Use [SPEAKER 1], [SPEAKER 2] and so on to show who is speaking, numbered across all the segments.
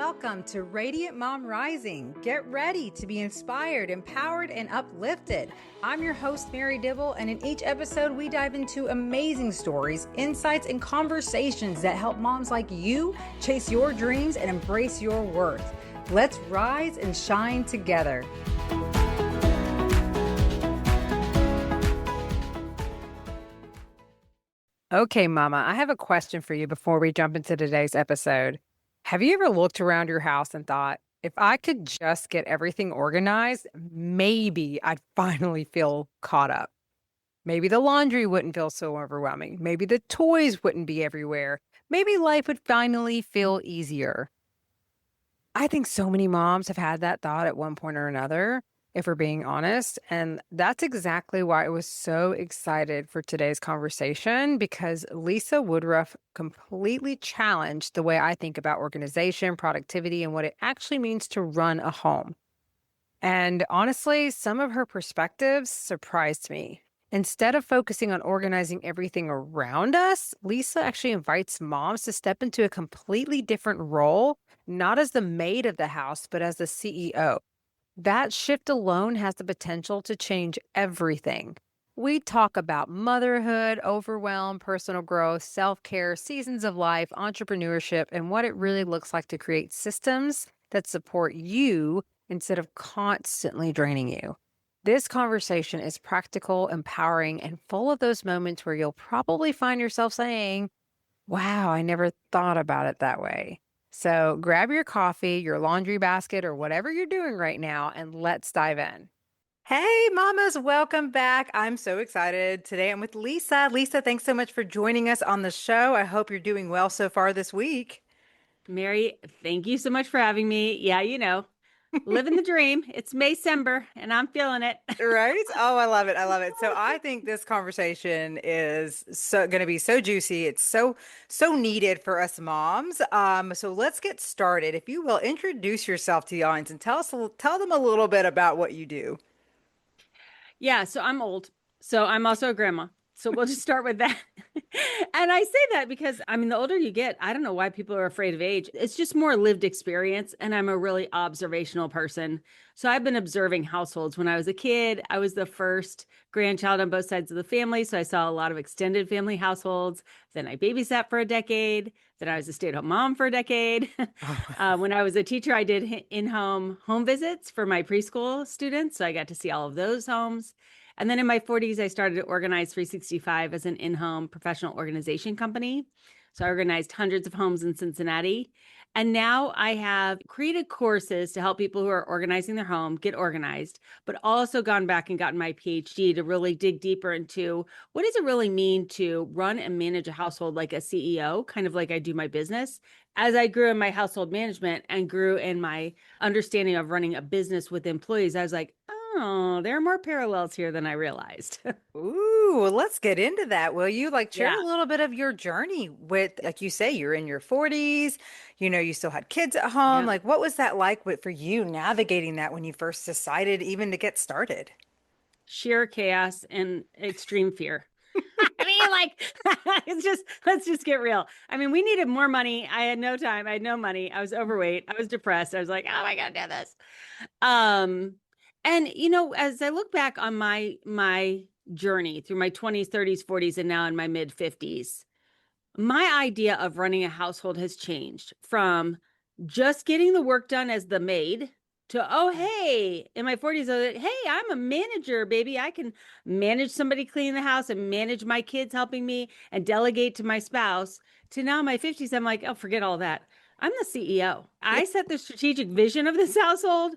[SPEAKER 1] Welcome to Radiant Mom Rising. Get ready to be inspired, empowered, and uplifted. I'm your host, Mary Dibble, and in each episode, we dive into amazing stories, insights, and conversations that help moms like you chase your dreams and embrace your worth. Let's rise and shine together. Okay, Mama, I have a question for you before we jump into today's episode. Have you ever looked around your house and thought, if I could just get everything organized, maybe I'd finally feel caught up? Maybe the laundry wouldn't feel so overwhelming. Maybe the toys wouldn't be everywhere. Maybe life would finally feel easier. I think so many moms have had that thought at one point or another, if we're being honest. And that's exactly why I was so excited for today's conversation, because Lisa Woodruff completely challenged the way I think about organization, productivity, and what it actually means to run a home. And honestly, some of her perspectives surprised me. Instead of focusing on organizing everything around us, Lisa actually invites moms to step into a completely different role, not as the maid of the house, but as the CEO. That shift alone has the potential to change everything. We talk about motherhood, overwhelm, personal growth, self-care, seasons of life, entrepreneurship, and what it really looks like to create systems that support you instead of constantly draining you. This conversation is practical, empowering, and full of those moments where you'll probably find yourself saying, wow, I never thought about it that way. So grab your coffee, your laundry basket, or whatever you're doing right now, and let's dive in. Hey, mamas, welcome back. I'm so excited. Today I'm with Lisa. Lisa, thanks so much for joining us on the show. I hope you're doing well so far this week.
[SPEAKER 2] Mary, thank you so much for having me. Yeah, living the dream. It's Maycember and I'm feeling it.
[SPEAKER 1] Right? Oh, I love it. I love it. So I think this conversation is so going to be so juicy. It's so needed for us moms. So let's get started. If you will, introduce yourself to the audience and tell them a little bit about what you do.
[SPEAKER 2] Yeah, so I'm old. So I'm also a grandma. So we'll just start with that. And I say that because, the older you get, I don't know why people are afraid of age. It's just more lived experience. And I'm a really observational person. So I've been observing households. When I was a kid, I was the first grandchild on both sides of the family. So I saw a lot of extended family households. Then I babysat for a decade. Then I was a stay-at-home mom for a decade. When I was a teacher, I did in-home home visits for my preschool students. So I got to see all of those homes. And then in my 40s, I started to organize 365 as an in-home professional organization company. So I organized hundreds of homes in Cincinnati. And now I have created courses to help people who are organizing their home get organized, but also gone back and gotten my PhD to really dig deeper into what does it really mean to run and manage a household like a CEO, kind of like I do my business. As I grew in my household management and grew in my understanding of running a business with employees, I was like, oh, there are more parallels here than I realized.
[SPEAKER 1] Ooh, well, let's get into that. Will you share
[SPEAKER 2] Yeah.
[SPEAKER 1] a little bit of your journey with, like you say, you're in your 40s, you still had kids at home.
[SPEAKER 2] Yeah.
[SPEAKER 1] Like, what was that like for you navigating that when you first decided even to get started?
[SPEAKER 2] Sheer chaos and extreme fear. Let's just get real. We needed more money. I had no time. I had no money. I was overweight. I was depressed. I was like, oh my God, do this. And as I look back on my journey through my 20s, 30s, 40s, and now in my mid 50s, my idea of running a household has changed from just getting the work done as the maid to, oh, hey, in my 40s, I was like, hey, I'm a manager, baby. I can manage somebody cleaning the house and manage my kids helping me and delegate to my spouse. To now in my 50s, I'm like, oh, forget all that. I'm the CEO. I set the strategic vision of this household.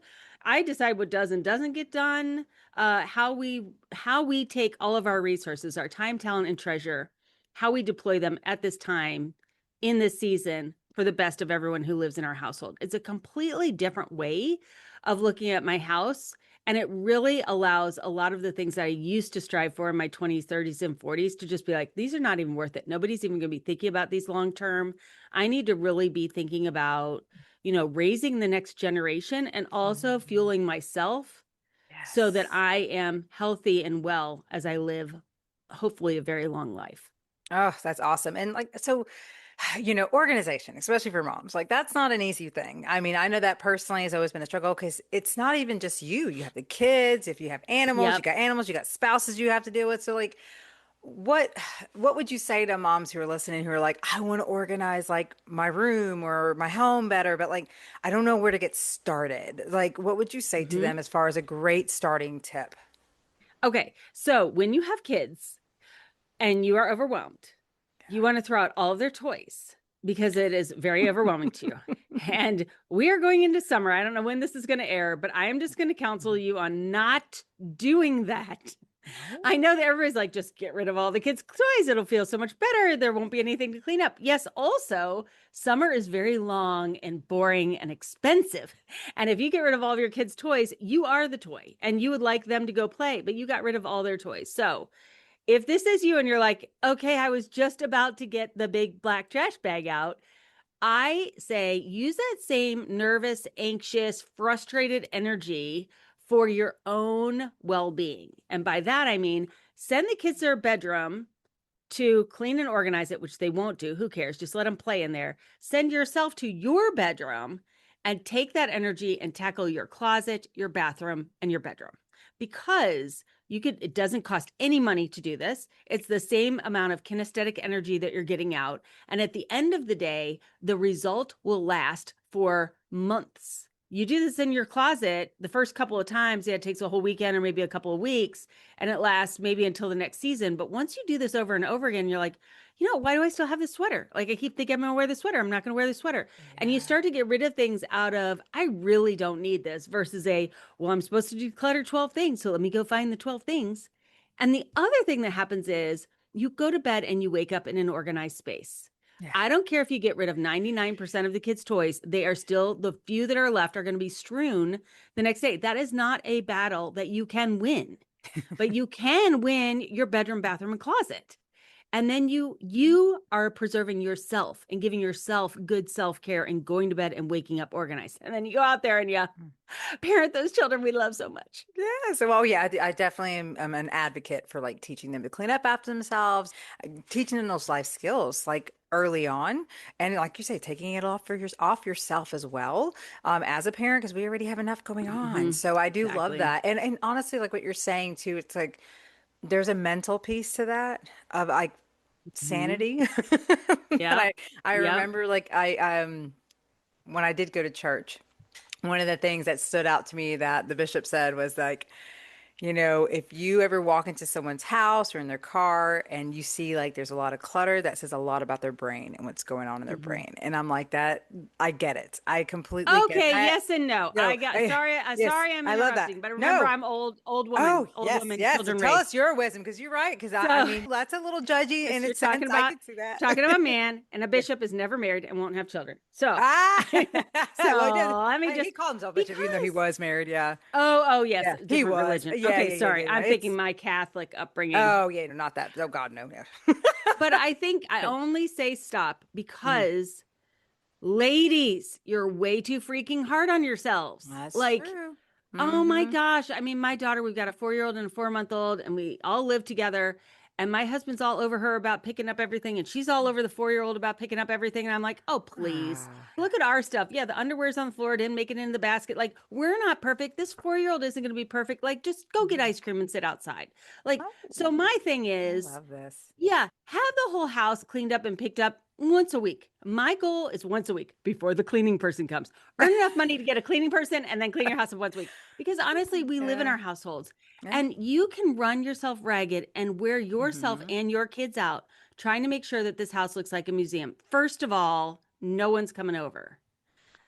[SPEAKER 2] I decide what does and doesn't get done. How we take all of our resources, our time, talent, and treasure, how we deploy them at this time in this season for the best of everyone who lives in our household. It's a completely different way of looking at my house. And it really allows a lot of the things that I used to strive for in my 20s, 30s, and 40s to just be like, these are not even worth it. Nobody's even going to be thinking about these long term. I need to really be thinking about, raising the next generation and also fueling myself so that
[SPEAKER 1] Yes.
[SPEAKER 2] I am healthy and well as I live, hopefully, a very long life.
[SPEAKER 1] Oh, that's awesome. And so
[SPEAKER 3] Organization, especially for moms, like that's not an easy thing. I mean, I know that personally has always been a struggle because it's not even just you. You have the kids, if you have
[SPEAKER 2] Yep.
[SPEAKER 3] animals, you got spouses you have to deal with. So like what what would you say to moms who are listening who are like, I want to organize like my room or my home better, but like I don't know where to get started. Like what would you say to
[SPEAKER 2] Hmm.
[SPEAKER 3] them as far as a great starting tip?
[SPEAKER 2] Okay. So when you have kids and you are overwhelmed, you want to throw out all of their toys because it is very overwhelming to you. And we are going into summer. I don't know when this is going to air, but I am just going to counsel you on not doing that.
[SPEAKER 3] No.
[SPEAKER 2] I know that everybody's like, just get rid of all the kids' toys. It'll feel so much better. There won't be anything to clean up. Yes, also, summer is very long and boring and expensive. And if you get rid of all of your kids' toys, you are the toy and you would like them to go play, but you got rid of all their toys. So if this is you and you're like, okay, I was just about to get the big black trash bag out, I say use that same nervous, anxious, frustrated energy for your own well being. And by that, I mean, send the kids to their bedroom to clean and organize it, which they won't do. Who cares? Just let them play in there. Send yourself to your bedroom and take that energy and tackle your closet, your bathroom, and your bedroom. Because it doesn't cost any money to do this. It's the same amount of kinesthetic energy that you're getting out. And at the end of the day, the result will last for months. You do this in your closet the first couple of times, yeah, it takes a whole weekend or maybe a couple of weeks, and it lasts maybe until the next season. But once you do this over and over again, you're like, why do I still have this sweater? Like I keep thinking I'm gonna wear the sweater. I'm not gonna wear the sweater. And you
[SPEAKER 3] Yeah.
[SPEAKER 2] start to get rid of things out of, I really don't need this versus well, I'm supposed to declutter 12 things. So let me go find the 12 things. And the other thing that happens is you go to bed and you wake up in an organized space.
[SPEAKER 3] Yeah.
[SPEAKER 2] I don't care if you get rid of 99% of the kids' toys, they are still, the few that are left are going to be strewn the next day. That is not a battle that you can win, but you can win your bedroom, bathroom, and closet. And then you are preserving yourself and giving yourself good self-care and going to bed and waking up organized. And then you go out there and you parent those children we love so much.
[SPEAKER 3] Yeah. So, well, yeah, I definitely am an advocate for like teaching them to clean up after themselves, teaching them those life skills like early on, and like you say, taking it off yourself as well, as a parent because we already have enough going on.
[SPEAKER 2] Mm-hmm.
[SPEAKER 3] So I do love
[SPEAKER 2] Exactly.
[SPEAKER 3] that, and honestly, like what you're saying too, it's like there's a mental piece to that of like
[SPEAKER 2] Mm-hmm.
[SPEAKER 3] sanity. And
[SPEAKER 2] Yep.
[SPEAKER 3] I
[SPEAKER 2] Yep.
[SPEAKER 3] remember like I when I did go to church, one of the things that stood out to me that the bishop said was like, if you ever walk into someone's house or in their car and you see like there's a lot of clutter, that says a lot about their brain and what's going on in their
[SPEAKER 2] Mm-hmm.
[SPEAKER 3] brain. And I'm like that, I get it. I completely get
[SPEAKER 2] Okay,
[SPEAKER 3] that.
[SPEAKER 2] yes and no.
[SPEAKER 3] No, yes,
[SPEAKER 2] Sorry I'm
[SPEAKER 3] I love that.
[SPEAKER 2] interrupting, but remember
[SPEAKER 3] No.
[SPEAKER 2] I'm old
[SPEAKER 3] Oh,
[SPEAKER 2] woman, old
[SPEAKER 3] yes,
[SPEAKER 2] woman,
[SPEAKER 3] yes. So
[SPEAKER 2] children
[SPEAKER 3] tell
[SPEAKER 2] raised.
[SPEAKER 3] us your wisdom because you're right. Because I
[SPEAKER 2] So
[SPEAKER 3] mean, that's a little judgy in
[SPEAKER 2] you're
[SPEAKER 3] its sense. I can see
[SPEAKER 2] talking about
[SPEAKER 3] that.
[SPEAKER 2] a man, and a
[SPEAKER 3] Yeah.
[SPEAKER 2] bishop is never married and won't have children. So
[SPEAKER 3] Ah, well,
[SPEAKER 2] let me
[SPEAKER 3] he
[SPEAKER 2] just,
[SPEAKER 3] called himself bishop even though he
[SPEAKER 2] because
[SPEAKER 3] was married. Yeah.
[SPEAKER 2] oh yes,
[SPEAKER 3] Yeah, he
[SPEAKER 2] different
[SPEAKER 3] was.
[SPEAKER 2] religion.
[SPEAKER 3] Yeah,
[SPEAKER 2] Okay,
[SPEAKER 3] yeah, yeah, yeah,
[SPEAKER 2] sorry.
[SPEAKER 3] yeah.
[SPEAKER 2] I'm thinking my Catholic upbringing.
[SPEAKER 3] Oh, yeah, no, not that. Oh, God, no. Yeah.
[SPEAKER 2] But I think I
[SPEAKER 3] Okay.
[SPEAKER 2] only say stop
[SPEAKER 3] Mhm.
[SPEAKER 2] because ladies, you're way too freaking hard on yourselves.
[SPEAKER 3] That's
[SPEAKER 2] Like,
[SPEAKER 3] true.
[SPEAKER 2] oh my
[SPEAKER 3] Hmm.
[SPEAKER 2] gosh. I mean, my daughter, we've got a 4 year old and a 4 month old, and we all live together. And my husband's all over her about picking up everything, and she's all over the 4 year old about picking up everything. And I'm like, oh, please
[SPEAKER 3] Ah.
[SPEAKER 2] look at our stuff. Yeah, the underwear's on the floor, didn't make it in the basket. Like, we're not perfect. This 4 year old isn't going to be perfect. Like, just go get
[SPEAKER 3] Mhm.
[SPEAKER 2] ice cream and sit outside. Like, so
[SPEAKER 3] Oh,
[SPEAKER 2] my thing
[SPEAKER 3] I
[SPEAKER 2] is,
[SPEAKER 3] love this.
[SPEAKER 2] yeah, have the whole house cleaned up and picked up once a week. My goal is once a week before the cleaning person comes. Earn enough money to get a cleaning person and then clean your house once a week. Because honestly, we live in
[SPEAKER 3] Yeah.
[SPEAKER 2] our households
[SPEAKER 3] Yeah.
[SPEAKER 2] and you can run yourself ragged and wear yourself
[SPEAKER 3] Hmm.
[SPEAKER 2] and your kids out trying to make sure that this house looks like a museum. First of all, no one's coming over.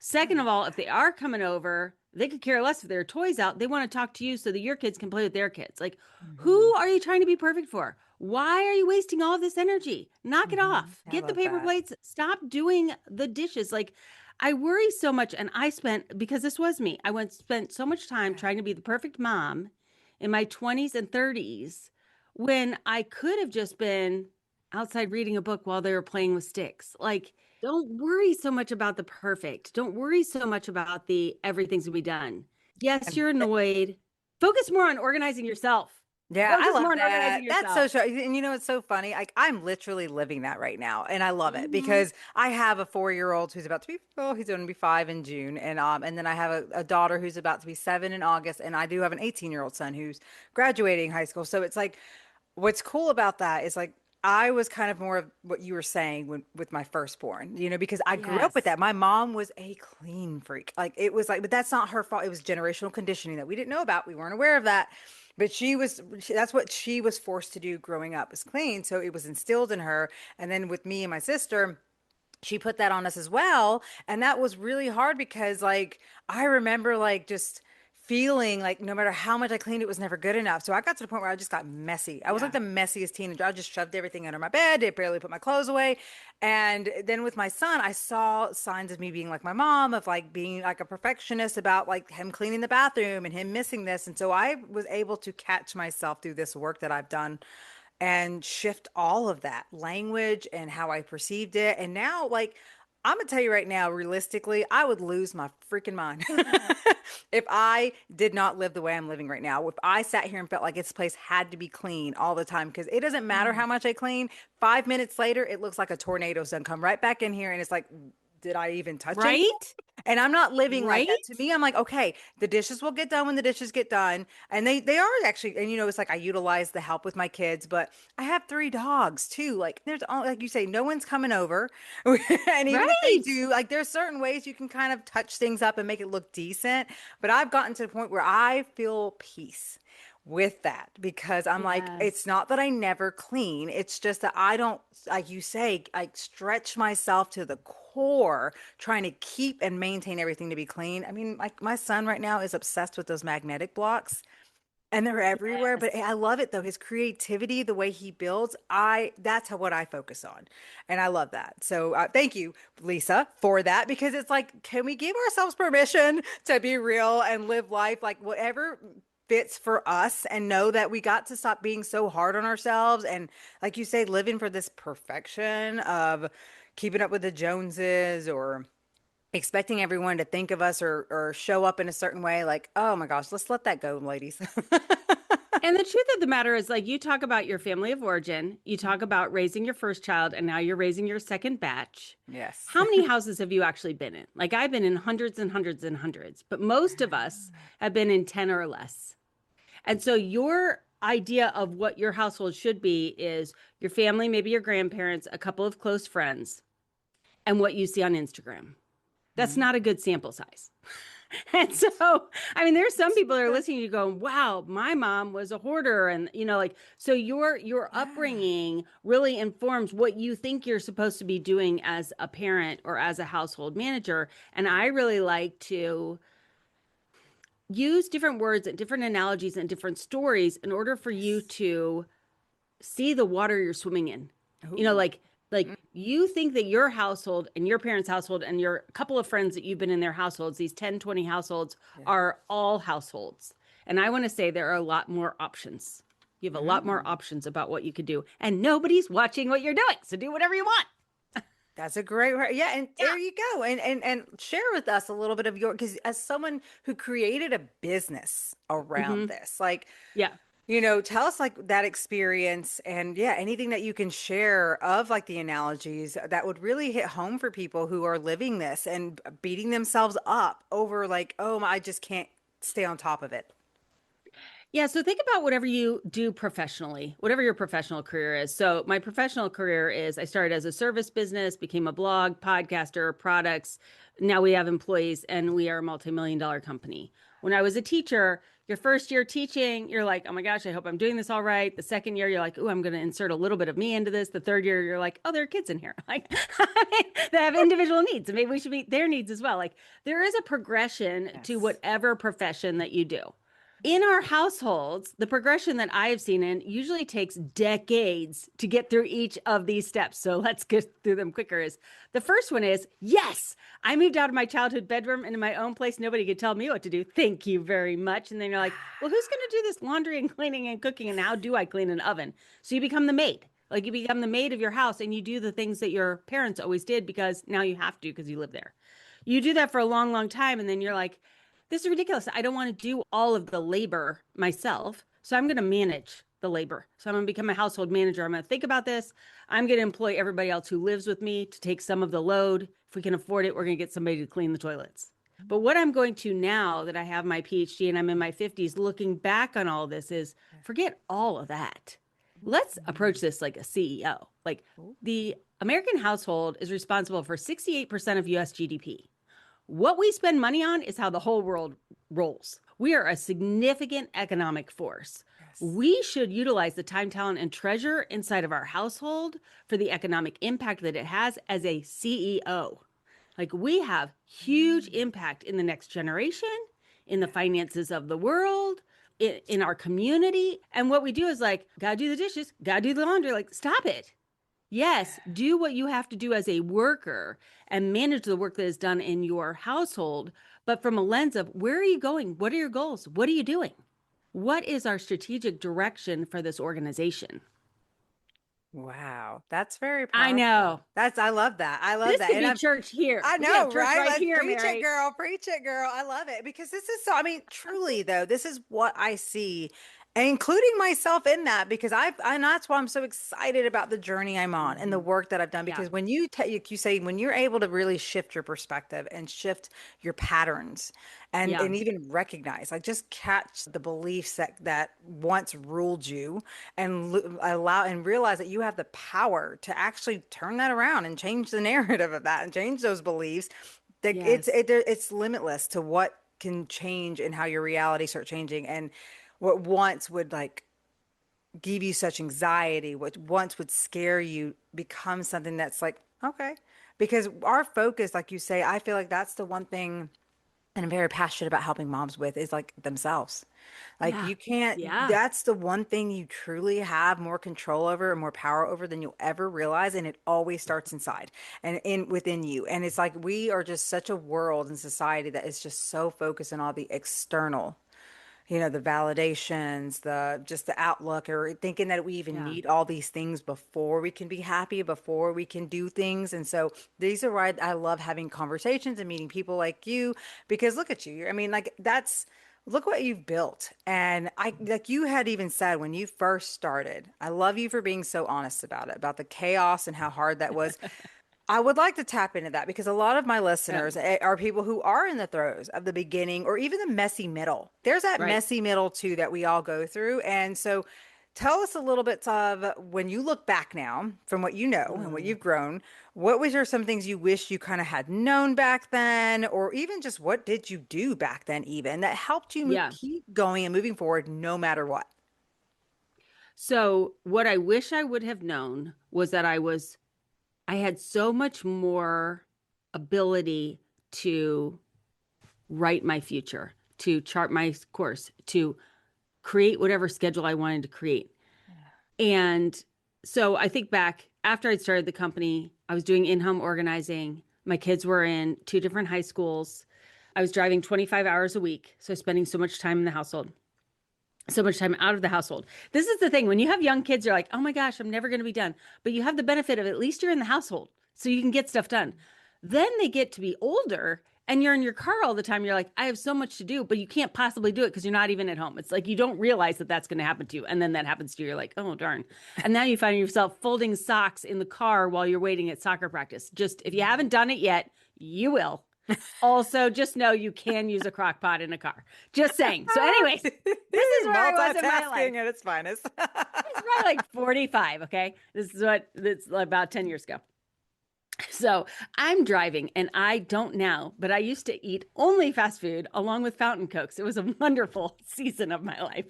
[SPEAKER 3] I
[SPEAKER 2] Second of
[SPEAKER 3] love
[SPEAKER 2] all, if
[SPEAKER 3] that.
[SPEAKER 2] they are coming over, they could care less if their toys out. They want to talk to you so that your kids can play with their kids. Like, who
[SPEAKER 3] Hmm.
[SPEAKER 2] are you trying to be perfect for? Why are you wasting all of this energy? Knock it
[SPEAKER 3] Hmm.
[SPEAKER 2] off.
[SPEAKER 3] I
[SPEAKER 2] Get the
[SPEAKER 3] love
[SPEAKER 2] paper
[SPEAKER 3] that.
[SPEAKER 2] plates. Stop doing the dishes. Like, I worry so much, and I spent because this was me. I went spent so much time
[SPEAKER 3] Yeah.
[SPEAKER 2] trying to be the perfect mom in my 20s and 30s when I could have just been outside reading a book while they were playing with sticks. Like, don't worry so much about the perfect. Don't worry so much about the everything's gonna be done. Yes,
[SPEAKER 3] And
[SPEAKER 2] you're annoyed. Focus more on organizing yourself.
[SPEAKER 3] Yeah, I
[SPEAKER 2] Focus
[SPEAKER 3] love
[SPEAKER 2] more on
[SPEAKER 3] that.
[SPEAKER 2] organizing
[SPEAKER 3] That's so
[SPEAKER 2] yourself.
[SPEAKER 3] true. And it's so funny. Like I'm literally living that right now, and I love it
[SPEAKER 2] Mhm.
[SPEAKER 3] because I have a 4-year-old who's about to be, oh, he's going to be 5 in June, and then I have a daughter who's about to be 7 in August, and I do have an 18-year-old son who's graduating high school. So it's like, what's cool about that is like I was kind of more of what you were saying with my firstborn, because I grew up with
[SPEAKER 2] Yes.
[SPEAKER 3] that. My mom was a clean freak. Like it was like, but that's not her fault. It was generational conditioning that we didn't know about. We weren't aware of that. But that's what she was forced to do growing up, is clean. So it was instilled in her. And then with me and my sister, she put that on us as well. And that was really hard because like I remember like just feeling like no matter how much I cleaned, it was never good enough. So I got to the point where I just got messy. I was like
[SPEAKER 2] Yeah.
[SPEAKER 3] the messiest teenager. I just shoved everything under my bed. I barely put my clothes away. And then with my son, I saw signs of me being like my mom, of like being like a perfectionist about like him cleaning the bathroom and him missing this. And so I was able to catch myself through this work that I've done and shift all of that language and how I perceived it. And now, like, I'm gonna tell you right now, realistically, I would lose my freaking mind if I did not live the way I'm living right now. If I sat here and felt like this place had to be clean all the time, because it doesn't matter
[SPEAKER 2] Yeah.
[SPEAKER 3] how much I clean. 5 minutes later, it looks like a tornado's done come right back in here, and it's like, did I even touch anything?
[SPEAKER 2] Right?
[SPEAKER 3] And I'm not living like that. To
[SPEAKER 2] Right?
[SPEAKER 3] me, I'm like, okay, the dishes will get done when the dishes get done. And they are actually, and it's like I utilize the help with my kids, but I have 3 dogs too. Like there's all, like you say, no one's coming over. And even if they
[SPEAKER 2] Right.
[SPEAKER 3] do, like there's certain ways you can kind of touch things up and make it look decent. But I've gotten to the point where I feel peace with that, because I'm like, it's
[SPEAKER 2] Yes.
[SPEAKER 3] not that I never clean. It's just that I don't, like you say, like stretch myself to the core trying to keep and maintain everything to be clean. I mean, like my son right now is obsessed with those magnetic blocks, and they're everywhere, but
[SPEAKER 2] Yes.
[SPEAKER 3] I love it though. His creativity, the way he builds, that's what I focus on. And I love that. So thank you, Lisa, for that, because it's like, can we give ourselves permission to be real and live life like whatever fits for us, and know that we got to stop being so hard on ourselves, and like you say, living for this perfection of keeping up with the Joneses, or expecting everyone to think of us, or show up in a certain way. Like, oh my gosh, let's let that go, ladies.
[SPEAKER 2] And the truth of the matter is, like, you talk about your family of origin, you talk about raising your first child, and now you're raising your second batch.
[SPEAKER 3] Yes.
[SPEAKER 2] How many houses have you actually been in? Like, I've been in hundreds and hundreds and hundreds, but most of us have been in 10 or less. And so, your idea of what your household should be is your family, maybe your grandparents, a couple of close friends, and what you see on Instagram. That's
[SPEAKER 3] Mhm.
[SPEAKER 2] not a good sample size. And so, I mean, there's some
[SPEAKER 3] It's
[SPEAKER 2] people that are
[SPEAKER 3] not.
[SPEAKER 2] listening to you going, wow, my mom was a hoarder. And, like, so your
[SPEAKER 3] Yeah.
[SPEAKER 2] upbringing really informs what you think you're supposed to be doing as a parent or as a household manager. And I really like to use different words and different analogies and different stories in order for you
[SPEAKER 3] Yes.
[SPEAKER 2] to see the water you're swimming in.
[SPEAKER 3] Ooh.
[SPEAKER 2] Like you think that your household and your parents' household and your couple of friends that you've been in their households, these 10, 20 households,
[SPEAKER 3] Yeah.
[SPEAKER 2] are all households. And I want to say there are a lot more options. You have a lot more
[SPEAKER 3] Mm.
[SPEAKER 2] options about what you could do, and nobody's watching what you're doing. So do whatever you want.
[SPEAKER 3] That's a great, yeah, and
[SPEAKER 2] Yeah.
[SPEAKER 3] there you go. And share with us a little bit of your, because as someone who created a business around
[SPEAKER 2] Hmm.
[SPEAKER 3] this, like,
[SPEAKER 2] Yeah.
[SPEAKER 3] tell us like that experience, and yeah, anything that you can share of like the analogies that would really hit home for people who are living this and beating themselves up over like, oh, I just can't stay on top of it.
[SPEAKER 2] Yeah, so think about whatever you do professionally, whatever your professional career is. So, my professional career is I started as a service business, became a blog, podcaster, products. Now we have employees and we are a multi-million dollar company. When I was a teacher, your first year teaching, you're like, oh my gosh, I hope I'm doing this all right. The second year, you're like, oh, I'm going to insert a little bit of me into this. The third year, you're like, oh, there are kids in here. Like, they have individual needs, and maybe we should meet their needs as well. Like, there is a progression to
[SPEAKER 3] Yes.
[SPEAKER 2] whatever profession that you do. In our households, the progression that I have seen in usually takes decades to get through each of these steps. So let's get through them quicker. Is the first one is, yes, I moved out of my childhood bedroom into my own place. Nobody could tell me what to do. Thank you very much. And then you're like, well, who's going to do this laundry and cleaning and cooking? And how do I clean an oven? So you become the maid. Like, you become the maid of your house, and you do the things that your parents always did because now you have to because you live there. You do that for a long time, and then you're like, this is ridiculous. I don't want to do all of the labor myself. So I'm going to manage the labor. So I'm going to become a household manager. I'm going to think about this. I'm going to employ everybody else who lives with me to take some of the load. If we can afford it, we're going to get somebody to clean the toilets. But what I'm going to now that I have my PhD and I'm in my 50s, looking back on all this is forget all of that. Let's approach this like a CEO. Like the American household is responsible for 68% of US GDP. What we spend money on is how the whole world rolls. We are a significant economic force.
[SPEAKER 3] Yes.
[SPEAKER 2] We should utilize the time, talent, and treasure inside of our household for the economic impact that it has as a CEO. Like we have huge impact in the next generation, in the finances of the world, in our community. And what we do is like, gotta do the dishes, gotta do the laundry. Like, stop it. Yes, do what you have to do as a worker and manage the work that is done in your household, but from a lens of where are you going? What are your goals? What are you doing? What is our strategic direction for this organization?
[SPEAKER 3] Wow, that's very
[SPEAKER 2] I
[SPEAKER 3] powerful.
[SPEAKER 2] know.
[SPEAKER 3] I love that. I love
[SPEAKER 2] This
[SPEAKER 3] that.
[SPEAKER 2] could
[SPEAKER 3] And
[SPEAKER 2] be church here.
[SPEAKER 3] I
[SPEAKER 2] We have
[SPEAKER 3] know,
[SPEAKER 2] church
[SPEAKER 3] right?
[SPEAKER 2] right
[SPEAKER 3] Let's
[SPEAKER 2] here,
[SPEAKER 3] preach it,
[SPEAKER 2] Mary.
[SPEAKER 3] girl. Preach it, girl. I love it because this is so, I mean, truly though, this is what I see, and including myself in that, because and that's why I'm so excited about the journey I'm on and the work that I've done.
[SPEAKER 2] Yeah.
[SPEAKER 3] Because when you say, when you're able to really shift your perspective and shift your patterns
[SPEAKER 2] Yeah.
[SPEAKER 3] and even recognize, like just catch the beliefs that once ruled you and allow and realize that you have the power to actually turn that around and change the narrative of that and change those beliefs.
[SPEAKER 2] Yes.
[SPEAKER 3] It's limitless to what can change and how your reality start changing, and what once would like give you such anxiety, what once would scare you, becomes something that's like, okay. Because our focus, like you say, I feel like that's the one thing, and I'm very passionate about helping moms with, is like themselves. Like
[SPEAKER 2] Yeah.
[SPEAKER 3] you can't,
[SPEAKER 2] Yeah.
[SPEAKER 3] that's the one thing you truly have more control over and more power over than you'll ever realize. And it always starts inside and in within you. And it's like we are just such a world and society that is just so focused on all the external, the validations, the just the outlook, or thinking that we even
[SPEAKER 2] Yeah.
[SPEAKER 3] need all these things before we can be happy, before we can do things. And so these are why I love having conversations and meeting people like you, because look at you. I mean, like look what you've built. And like you had even said when you first started, I love you for being so honest about it, about the chaos and how hard that was. I would like to tap into that because a lot of my
[SPEAKER 2] Yeah.
[SPEAKER 3] listeners are people who are in the throes of the beginning or even the messy middle. There's that
[SPEAKER 2] Right.
[SPEAKER 3] messy middle too that we all go through. And so tell us a little bit of when you look back now from what you know and what
[SPEAKER 2] Mm.
[SPEAKER 3] you've grown, what was there some things you wish you kind of had known back then, or even just what did you do back then even that helped you
[SPEAKER 2] Yeah.
[SPEAKER 3] keep going and moving forward no matter what?
[SPEAKER 2] So what I wish I would have known was that I had so much more ability to write my future, to chart my course, to create whatever schedule I wanted to create. And so I think back after I'd started the company, I was doing in home organizing. My kids were in two different high schools. I was driving 25 hours a week. So spending so much time in the household, so much time out of the household. This is the thing. When you have young kids, you're like, oh my gosh, I'm never going to be done. But you have the benefit of at least you're in the household. So you can get stuff done. Then they get to be older and you're in your car all the time. You're like, I have so much to do, but you can't possibly do it because you're not even at home. It's like you don't realize that that's going to happen to you. And then that happens to you. You're like, oh, darn. And now you find yourself folding socks in the car while you're waiting at soccer practice. Just if you haven't done it yet, you will. Also, just know you can use a crock pot in a car. Just saying. So, anyways, this is where I was in my life.
[SPEAKER 3] Multitasking at its finest.
[SPEAKER 2] It's probably like 45. Okay. This is what it's about 10 years ago. So I'm driving and I don't now, but I used to eat only fast food along with fountain cokes. It was a wonderful season of my life.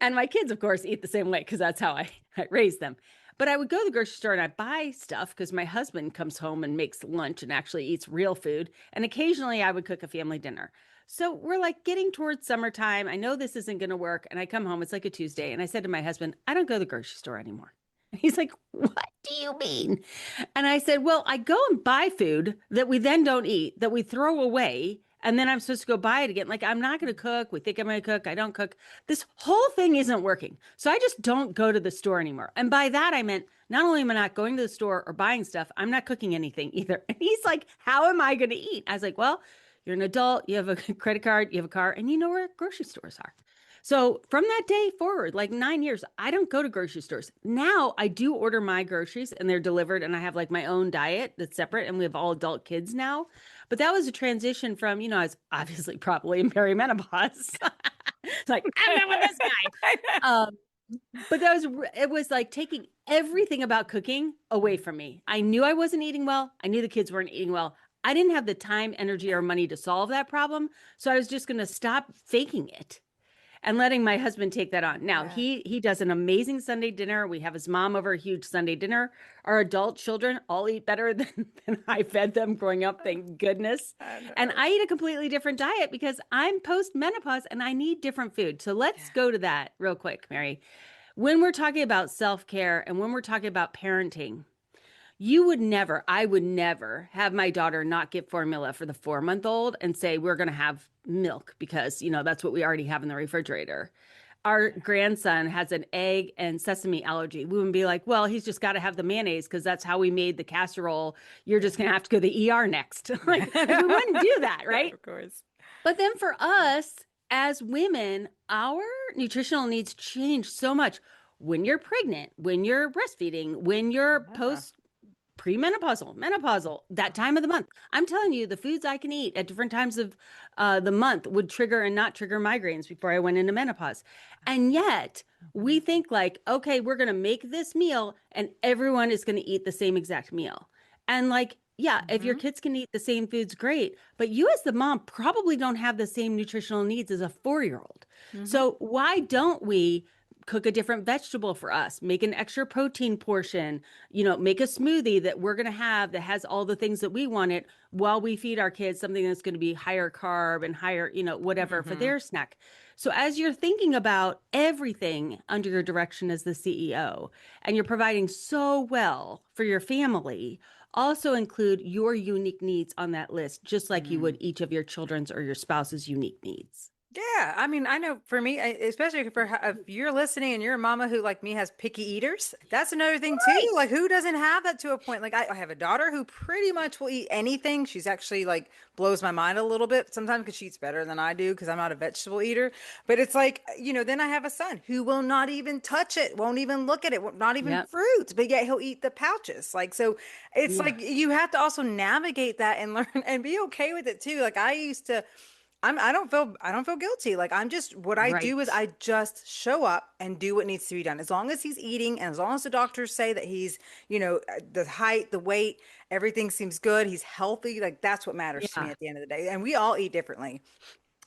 [SPEAKER 2] And my kids, of course, eat the same way because that's how I raised them. But I would go to the grocery store and I buy stuff because my husband comes home and makes lunch and actually eats real food. And occasionally I would cook a family dinner. So we're like getting towards summertime. I know this isn't going to work. And I come home, it's like a Tuesday. And I said to my husband, I don't go to the grocery store anymore. And he's like, what do you mean? And I said, well, I go and buy food that we then don't eat, that we throw away. And then I'm supposed to go buy it again. Like, I'm not going to cook. We think I'm going to cook. I don't cook. This whole thing isn't working. So I just don't go to the store anymore. And by that, I meant not only am I not going to the store or buying stuff, I'm not cooking anything either. And he's like, how am I going to eat? I was like, well, you're an adult. You have a credit card. You have a car. And you know where grocery stores are. So from that day forward, like 9 years, I don't go to grocery stores. Now I do order my groceries and they're delivered, and I have like my own diet that's separate, and we have all adult kids now. But that was a transition from, I was obviously probably in perimenopause. It's like, I'm done with this guy.
[SPEAKER 3] I know.
[SPEAKER 2] Um, but it was like taking everything about cooking away from me. I knew I wasn't eating well. I knew the kids weren't eating well. I didn't have the time, energy, or money to solve that problem. So I was just going to stop faking it and letting my husband take that on. Now
[SPEAKER 3] Yeah.
[SPEAKER 2] he does an amazing Sunday dinner. We have his mom over, a huge Sunday dinner. Our adult children all eat better than I fed them growing up, thank goodness.
[SPEAKER 3] I
[SPEAKER 2] And
[SPEAKER 3] know.
[SPEAKER 2] I eat a completely different diet because I'm post menopause and I need different food. So let's
[SPEAKER 3] Yeah.
[SPEAKER 2] go to that real quick, Mary. When we're talking about self-care and when we're talking about parenting, I would never have my daughter not get formula for the 4 month old and say, we're going to have milk because, that's what we already have in the refrigerator. Our grandson has an egg and sesame allergy. We wouldn't be like, well, he's just got to have the mayonnaise because that's how we made the casserole. You're just going to have to go to the ER next. Like we wouldn't do that,
[SPEAKER 3] Yeah,
[SPEAKER 2] right?
[SPEAKER 3] of course.
[SPEAKER 2] But then for us as women, our nutritional needs change so much when you're pregnant, when you're breastfeeding, when you're
[SPEAKER 3] Yeah.
[SPEAKER 2] post premenopausal, menopausal, that time of the month. I'm telling you, the foods I can eat at different times of the month would trigger and not trigger migraines before I went into menopause. And yet, we
[SPEAKER 3] Mhm.
[SPEAKER 2] think like, okay, we're going to make this meal and everyone is going to eat the same exact meal. And like, yeah, if your
[SPEAKER 3] Mhm.
[SPEAKER 2] kids can eat the same foods, great. But you, as the mom, probably don't have the same nutritional needs as a 4 year old.
[SPEAKER 3] Mhm.
[SPEAKER 2] So, why don't we cook a different vegetable for us, make an extra protein portion, make a smoothie that we're going to have that has all the things that we wanted while we feed our kids something that's going to be higher carb and higher, whatever for
[SPEAKER 3] Mhm.
[SPEAKER 2] their snack. So as you're thinking about everything under your direction as the CEO and you're providing so well for your family, also include your unique needs on that list, just like you would
[SPEAKER 3] Mhm.
[SPEAKER 2] each of your children's or your spouse's unique needs.
[SPEAKER 3] Yeah, I mean, I know for me, especially if you're listening and you're a mama who, like me, has picky eaters, that's another thing too.
[SPEAKER 2] Right.
[SPEAKER 3] Like, who doesn't have that to a point? Like, I have a daughter who pretty much will eat anything. She's actually like blows my mind a little bit sometimes because she eats better than I do because I'm not a vegetable eater. But it's like, then I have a son who will not even touch it, won't even look at it, not even
[SPEAKER 2] Yep.
[SPEAKER 3] fruit, but yet he'll eat the pouches. Like, so it's
[SPEAKER 2] Yeah.
[SPEAKER 3] like you have to also navigate that and learn and be okay with it too. Like, I used to. I don't feel guilty. Like I'm just what I do is
[SPEAKER 2] Right.
[SPEAKER 3] I just show up and do what needs to be done. As long as he's eating and as long as the doctors say that he's, the height, the weight, everything seems good, he's healthy, like that's what matters to me
[SPEAKER 2] Yeah.
[SPEAKER 3] at the end of the day. And we all eat differently.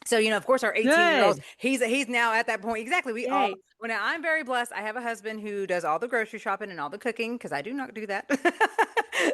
[SPEAKER 3] So, of course, our 18-year-olds,
[SPEAKER 2] Good.
[SPEAKER 3] he's now at that point. Exactly. We all,
[SPEAKER 2] Yay.
[SPEAKER 3] well, now I'm very blessed. I have a husband who does all the grocery shopping and all the cooking because I do not do that.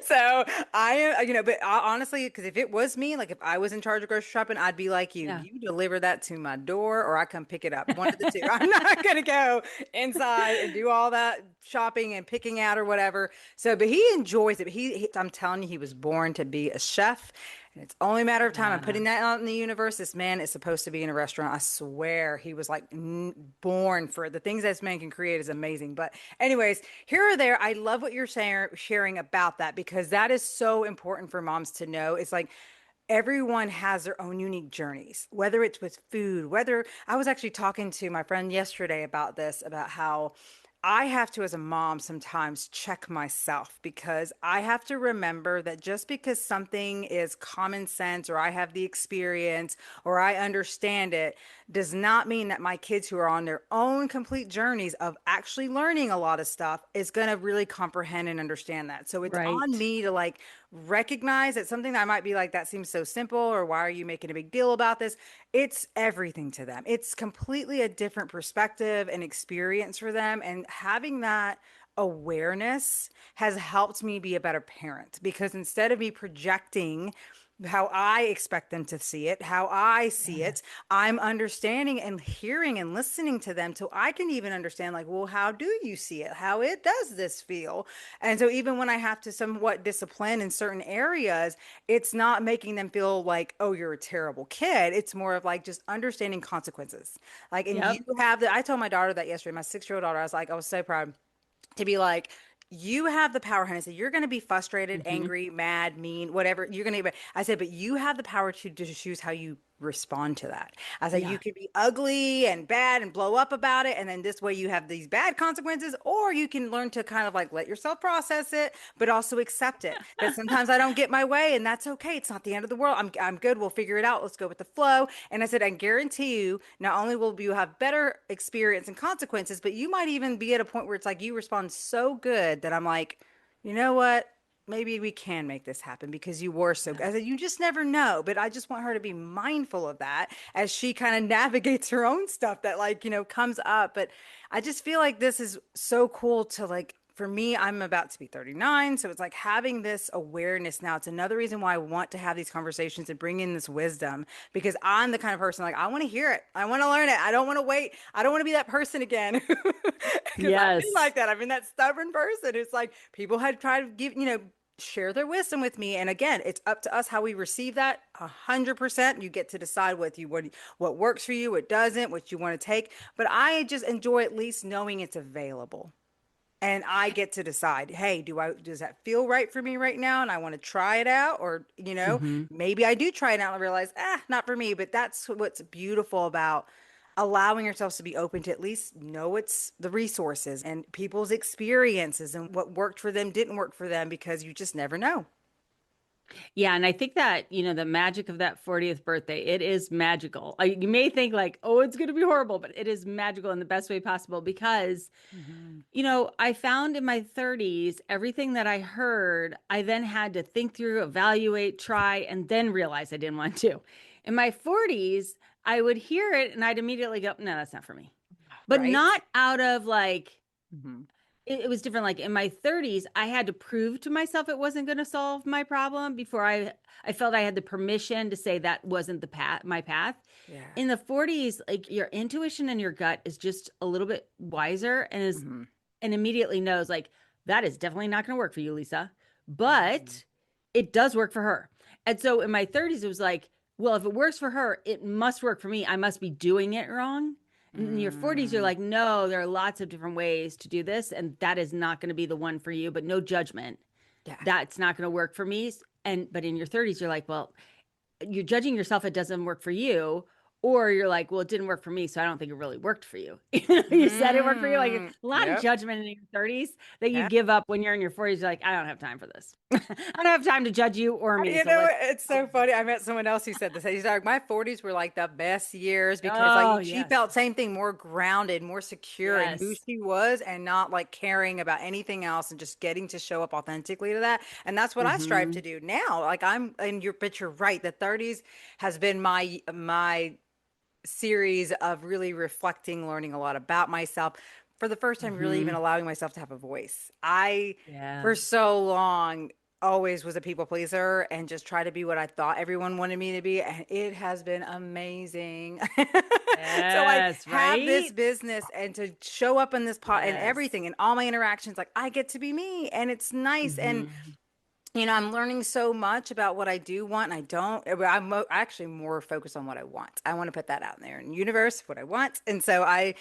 [SPEAKER 3] So I am, but honestly, because if it was me, like if I was in charge of grocery shopping, I'd be like you.
[SPEAKER 2] Yeah.
[SPEAKER 3] You deliver that to my door or I come pick it up. One of the two. I'm not going to go inside and do all that shopping and picking out or whatever. So, but he enjoys it. But I'm telling you, he was born to be a chef. And it's only a matter of time. I'm
[SPEAKER 2] Yeah.
[SPEAKER 3] putting that out in the universe. This man is supposed to be in a restaurant. I swear he was like born for it. The things this man can create is amazing. But anyways, here or there, I love what you're sharing about that because that is so important for moms to know. It's like everyone has their own unique journeys, whether it's with food, whether I was actually talking to my friend yesterday about this, about how I have to, as a mom, sometimes check myself because I have to remember that just because something is common sense or I have the experience or I understand it does not mean that my kids who are on their own complete journeys of actually learning a lot of stuff is going to really comprehend and understand that. So it's on
[SPEAKER 2] Right.
[SPEAKER 3] me to like recognize that something that I might be like, that seems so simple, or why are you making a big deal about this? It's everything to them. It's completely a different perspective and experience for them. And having that awareness has helped me be a better parent because instead of me projecting how I expect them to see it, how I see
[SPEAKER 2] Yeah.
[SPEAKER 3] it, I'm understanding and hearing and listening to them so I can even understand, like, well, how do you see it? How it does this feel? And so even when I have to somewhat discipline in certain areas, it's not making them feel like, oh, you're a terrible kid. It's more of like just understanding consequences. Like, and you
[SPEAKER 2] Yep.
[SPEAKER 3] have that. I told my daughter that yesterday, my 6-year-old daughter, I was so proud to be like, you have the power, honey. I said, you're going to be frustrated,
[SPEAKER 2] Hmm.
[SPEAKER 3] angry, mad, mean, whatever. You're going to, I said, but you have the power to choose how you respond to that. I said, you
[SPEAKER 2] Yeah.
[SPEAKER 3] could be ugly and bad and blow up about it. And then this way you have these bad consequences, or you can learn to kind of like let yourself process it, but also accept it. That sometimes I don't get my way and that's okay. It's not the end of the world. I'm good. We'll figure it out. Let's go with the flow. And I said, I guarantee you, not only will you have better experience and consequences, but you might even be at a point where it's like you respond so good that I'm like, you know what? Maybe we can make this happen because you were so good. I said, you just never know. But I just want her to be mindful of that as she kind of navigates her own stuff that, like, comes up. But I just feel like this is so cool to, like, for me, I'm about to be 39. So it's like having this awareness now. It's another reason why I want to have these conversations and bring in this wisdom because I'm the kind of person like, I want to hear it. I want to learn it. I don't want to wait. I don't want to be that person again. Because I've been
[SPEAKER 2] Yes.
[SPEAKER 3] like that. I've been that stubborn person. It's like people had tried to give, share their wisdom with me. And again, it's up to us how we receive that 100%. You get to decide what works for you, what doesn't, what you want to take. But I just enjoy at least knowing it's available. And I get to decide, hey, does that feel right for me right now? And I want to try it out. Or,
[SPEAKER 2] Hmm.
[SPEAKER 3] maybe I do try it out and realize, not for me. But that's what's beautiful about allowing yourselves to be open to at least know it's the resources and people's experiences and what worked for them didn't work for them because you just never know.
[SPEAKER 2] Yeah, and I think that, the magic of that 40th birthday, it is magical. You may think like, oh, it's going to be horrible, but it is magical in the best way possible because,
[SPEAKER 3] Mhm.
[SPEAKER 2] I found in my 30s, everything that I heard, I then had to think through, evaluate, try, and then realize I didn't want to. In my 40s, I would hear it and I'd immediately go, no, that's not for me. But
[SPEAKER 3] Right?
[SPEAKER 2] not out of like,
[SPEAKER 3] Mhm.
[SPEAKER 2] it was different. Like in my 30s, I had to prove to myself it wasn't going to solve my problem before I felt I had the permission to say that wasn't the path, my path.
[SPEAKER 3] Yeah.
[SPEAKER 2] In the 40s, like your intuition and your gut is just a little bit wiser
[SPEAKER 3] Mhm.
[SPEAKER 2] and immediately knows like that is definitely not going to work for you, Lisa.
[SPEAKER 3] Mhm.
[SPEAKER 2] But it does work for her. And so in my 30s, it was like, well, if it works for her, it must work for me. I must be doing it wrong. In your 40s, you're
[SPEAKER 3] Mm.
[SPEAKER 2] like, no, there are lots of different ways to do this, and that is not going to be the one for you, but no judgment.
[SPEAKER 3] Yeah.
[SPEAKER 2] That's not going to work for me. But in your 30s, you're like, well, you're judging yourself it doesn't work for you, or you're like, well, it didn't work for me, so I don't think it really worked for you. You said it worked for you. Like
[SPEAKER 3] Mm.
[SPEAKER 2] a lot of
[SPEAKER 3] Yep.
[SPEAKER 2] judgment in your 30s that you
[SPEAKER 3] Yeah.
[SPEAKER 2] give up when you're in your 40s. You're like, I don't have time for this. I don't have time to judge you or me.
[SPEAKER 3] You
[SPEAKER 2] So
[SPEAKER 3] know,
[SPEAKER 2] let's.
[SPEAKER 3] it's so funny. I met someone else who said this. He's like, my 40s were like the best years because like
[SPEAKER 2] Oh,
[SPEAKER 3] she
[SPEAKER 2] yes.
[SPEAKER 3] felt same thing, more grounded, more secure in who
[SPEAKER 2] Yes.
[SPEAKER 3] she was and not like caring about anything else and just getting to show up authentically to that. And that's what I strive to
[SPEAKER 2] Hmm.
[SPEAKER 3] do now. Like I'm and but you're right. The 30s has been my series of really reflecting, learning a lot about myself. For the first time, really even
[SPEAKER 2] Hmm.
[SPEAKER 3] allowing myself to have a voice. I,
[SPEAKER 2] Yeah.
[SPEAKER 3] for so long, always was a people pleaser and just try to be what I thought everyone wanted me to be. And it has been amazing. So I
[SPEAKER 2] Yes.
[SPEAKER 3] have this
[SPEAKER 2] Right.
[SPEAKER 3] business and to show up in this pot and
[SPEAKER 2] Yes.
[SPEAKER 3] everything and all my interactions, like I get to be me and it's nice. And
[SPEAKER 2] Hmm.
[SPEAKER 3] I'm learning so much about what I do want and I don't. Actually more focused on what I want. I want to put that out there in the universe, what I want. And so I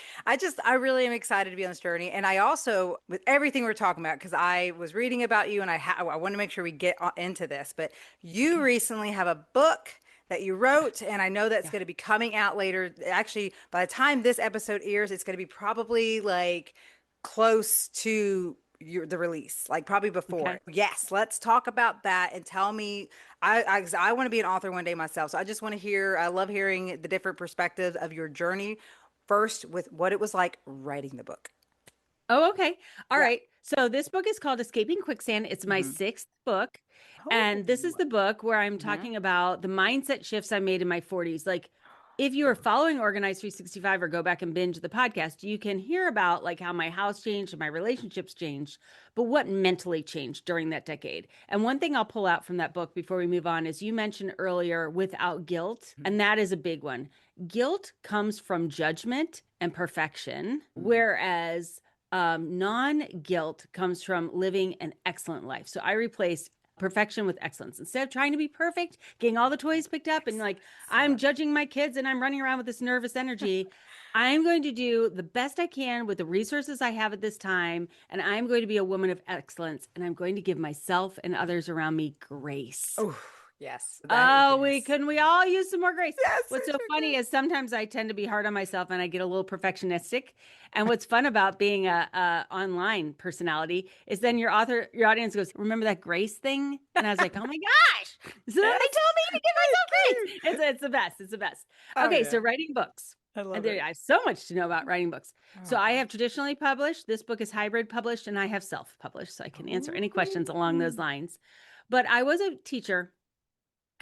[SPEAKER 3] really am excited to be on this journey. And I also, with everything we're talking about, because I was reading about you and I want to make sure we get into this, but you
[SPEAKER 2] Okay.
[SPEAKER 3] recently have a book that you
[SPEAKER 2] Yeah.
[SPEAKER 3] wrote, and I know that's
[SPEAKER 2] Yeah.
[SPEAKER 3] going to be coming out later. Actually, by the time this episode airs, it's going to be probably like close to the release, like probably before.
[SPEAKER 2] Okay.
[SPEAKER 3] Yes, let's talk about that and tell me. I want to be an author one day myself, so I just want to hear. I love hearing the different perspectives of your journey. First, with what it was like writing the book.
[SPEAKER 2] Oh, okay. All
[SPEAKER 3] Yeah.
[SPEAKER 2] right. So this book is called Escaping Quicksand. It's my
[SPEAKER 3] Hmm.
[SPEAKER 2] sixth book.
[SPEAKER 3] Oh.
[SPEAKER 2] And this is the book where I'm
[SPEAKER 3] Hmm.
[SPEAKER 2] talking about the mindset shifts I made in my 40s. Like if you are following Organize 365 or go back and binge the podcast, you can hear about like how my house changed and my relationships changed, but what mentally changed during that decade. And one thing I'll pull out from that book before we move on is you mentioned earlier without guilt, and that is a big one. Guilt comes from judgment and perfection, whereas non-guilt comes from living an excellent life. So I replace perfection with excellence. Instead of trying to be perfect, getting all the toys picked up and like
[SPEAKER 3] Excellence. I
[SPEAKER 2] I'm
[SPEAKER 3] love
[SPEAKER 2] judging my kids and I'm running around with this nervous energy, I'm going to do the best I can with the resources I have at this time. And I'm going to be a woman of excellence. And I'm going to give myself and others around me grace.
[SPEAKER 3] it. Oh, Yes.
[SPEAKER 2] Oh,
[SPEAKER 3] Yes.
[SPEAKER 2] we all use some more grace.
[SPEAKER 3] Yes,
[SPEAKER 2] What's
[SPEAKER 3] we
[SPEAKER 2] so
[SPEAKER 3] sure
[SPEAKER 2] funny is sometimes I tend to be hard on myself and I get a little perfectionistic. And what's fun about being a online personality is then your audience goes, "Remember that grace thing?" And I was like, "Oh my gosh, somebody
[SPEAKER 3] Yes.
[SPEAKER 2] told me to give myself
[SPEAKER 3] Thank
[SPEAKER 2] grace." It's the best. It's the best.
[SPEAKER 3] Oh,
[SPEAKER 2] Okay,
[SPEAKER 3] yeah.
[SPEAKER 2] so writing books.
[SPEAKER 3] I
[SPEAKER 2] And
[SPEAKER 3] love
[SPEAKER 2] there,
[SPEAKER 3] it.
[SPEAKER 2] I have so much to know about writing books. So
[SPEAKER 3] Oh.
[SPEAKER 2] I have traditionally published. This book is hybrid published, and I have self-published, so I can answer any questions along those
[SPEAKER 3] Ooh.
[SPEAKER 2] lines. But I was a teacher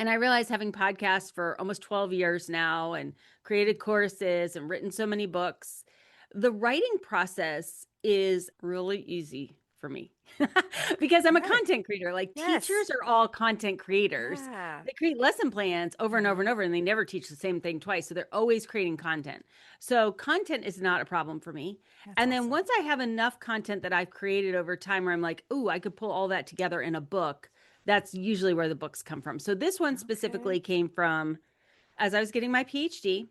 [SPEAKER 2] and I realized having podcasts for almost 12 years now and created courses and written so many books, the writing process is really easy for me because I'm a
[SPEAKER 3] Okay.
[SPEAKER 2] content creator. Like
[SPEAKER 3] Yes.
[SPEAKER 2] teachers are all content creators.
[SPEAKER 3] Yeah.
[SPEAKER 2] They create lesson plans over and over and over, and they never teach the same thing twice. So they're always creating content. So content is not a problem for me.
[SPEAKER 3] That's
[SPEAKER 2] And then
[SPEAKER 3] awesome.
[SPEAKER 2] once I have enough content that I've created over time where I'm like, oh, I could pull all that together in a book, that's usually where the books come from. So this one
[SPEAKER 3] Okay.
[SPEAKER 2] specifically came from as I was getting my PhD.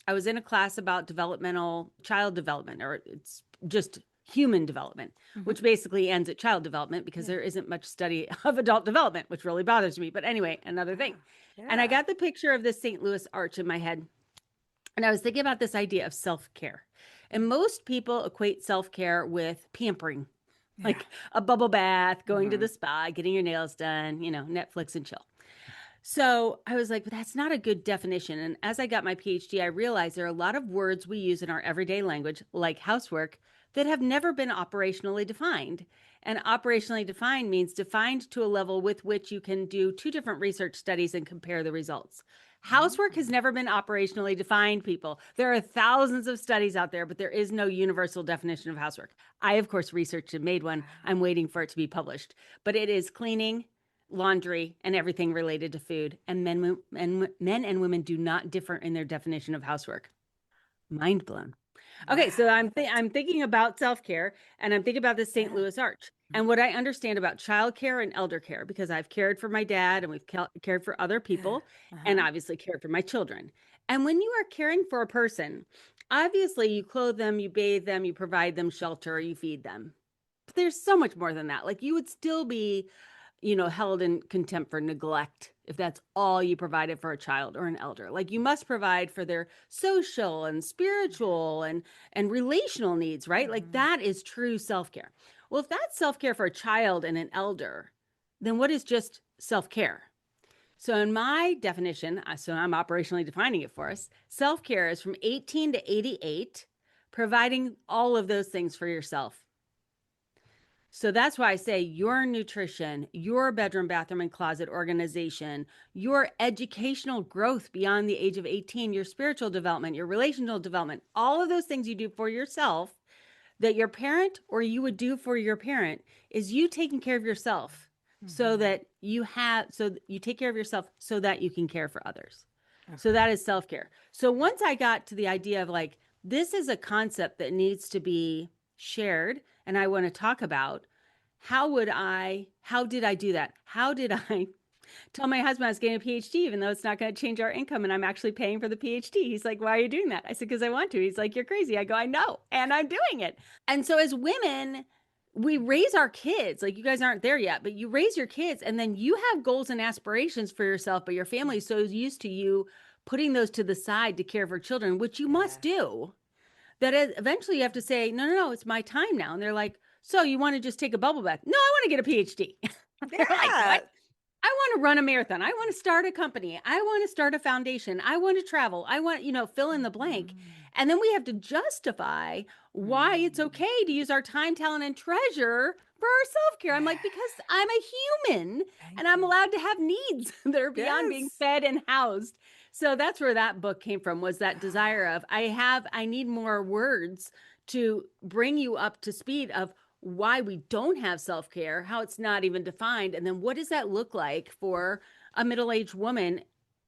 [SPEAKER 2] I was in a class about developmental child development, or it's just human development,
[SPEAKER 3] Hmm.
[SPEAKER 2] which basically ends at child development because
[SPEAKER 3] Yeah.
[SPEAKER 2] there isn't much study of adult development, which really bothers me. But anyway, another thing.
[SPEAKER 3] Yeah.
[SPEAKER 2] And I
[SPEAKER 3] Yeah.
[SPEAKER 2] got the picture of this St. Louis arch in my head. And I was thinking about this idea of self care. And most people equate self care with pampering,
[SPEAKER 3] Yeah.
[SPEAKER 2] like a bubble bath, going to
[SPEAKER 3] Hmm.
[SPEAKER 2] the spa, getting your nails done, Netflix and chill. So I was like, but that's not a good definition. And as I got my PhD, I realized there are a lot of words we use in our everyday language, like housework, that have never been operationally defined. And operationally defined means defined to a level with which you can do two different research studies and compare the results. Housework has never been operationally defined, people. There are thousands of studies out there, but there is no universal definition of housework. I, of course, researched and made one. I'm waiting for it to be published. But it is cleaning, laundry, and everything related to food. And men and women do not differ in their definition of housework. Mind blown. Okay,
[SPEAKER 3] Wow.
[SPEAKER 2] so I'm thinking about self-care and I'm thinking about this St.
[SPEAKER 3] Yeah.
[SPEAKER 2] Louis Arch and what I understand about childcare and elder care because I've cared for my dad and we've cared for other
[SPEAKER 3] Yeah.
[SPEAKER 2] people and
[SPEAKER 3] Uh-huh.
[SPEAKER 2] obviously cared for my children. And when you are caring for a person, obviously you clothe them, you bathe them, you provide them shelter, you feed them. But there's so much more than that. Like you would still be held in contempt for neglect if that's all you provided for a child or an elder. Like you must provide for their social and spiritual and relational needs, right? Like
[SPEAKER 3] Hmm.
[SPEAKER 2] that is true self-care. Well, if that's self-care for a child and an elder, then what is just self-care? So in my definition, so I'm operationally defining it for us, self-care is from 18 to 88, providing all of those things for yourself. So that's why I say your nutrition, your bedroom, bathroom, and closet organization, your educational growth beyond the age of 18, your spiritual development, your relational development, all of those things you do for yourself that your parent or you would do for your parent is you taking care of yourself so
[SPEAKER 3] Hmm.
[SPEAKER 2] that so you take care of yourself so that you can care for others. So
[SPEAKER 3] Okay.
[SPEAKER 2] that is self care. So once I got to the idea of like, this is a concept that needs to be shared and I want to talk about, how did I do that? How did I tell my husband I was getting a PhD, even though it's not going to change our income and I'm actually paying for the PhD? He's like, why are you doing that? I said, because I want to. He's like, you're crazy. I go, I know. And I'm doing it. And so as women, we raise our kids. Like you guys aren't there yet, but you raise your kids and then you have goals and aspirations for yourself, but your family is so used to you putting those to the side to care for children, which you
[SPEAKER 3] Yeah.
[SPEAKER 2] must do, that eventually you have to say, no, no, no, it's my time now. And they're like, so you want to just take a bubble bath? No, I want to get a PhD. They're like, what?
[SPEAKER 3] Yeah.
[SPEAKER 2] I want to run a marathon. I want to start a company. I want to start a foundation. I want to travel. I want, fill in the blank.
[SPEAKER 3] Mhm.
[SPEAKER 2] And then we have to justify why it's
[SPEAKER 3] Mhm.
[SPEAKER 2] okay to use our time, talent, and treasure for our self care. I'm like,
[SPEAKER 3] Yeah.
[SPEAKER 2] because I'm a human
[SPEAKER 3] Thank
[SPEAKER 2] and I'm
[SPEAKER 3] you.
[SPEAKER 2] allowed to have needs that are beyond being
[SPEAKER 3] Yes.
[SPEAKER 2] fed and housed. So that's where that book came from, was that desire of I need more words to bring you up to speed of why we don't have self-care, how it's not even defined, and then what does that look like for a middle-aged woman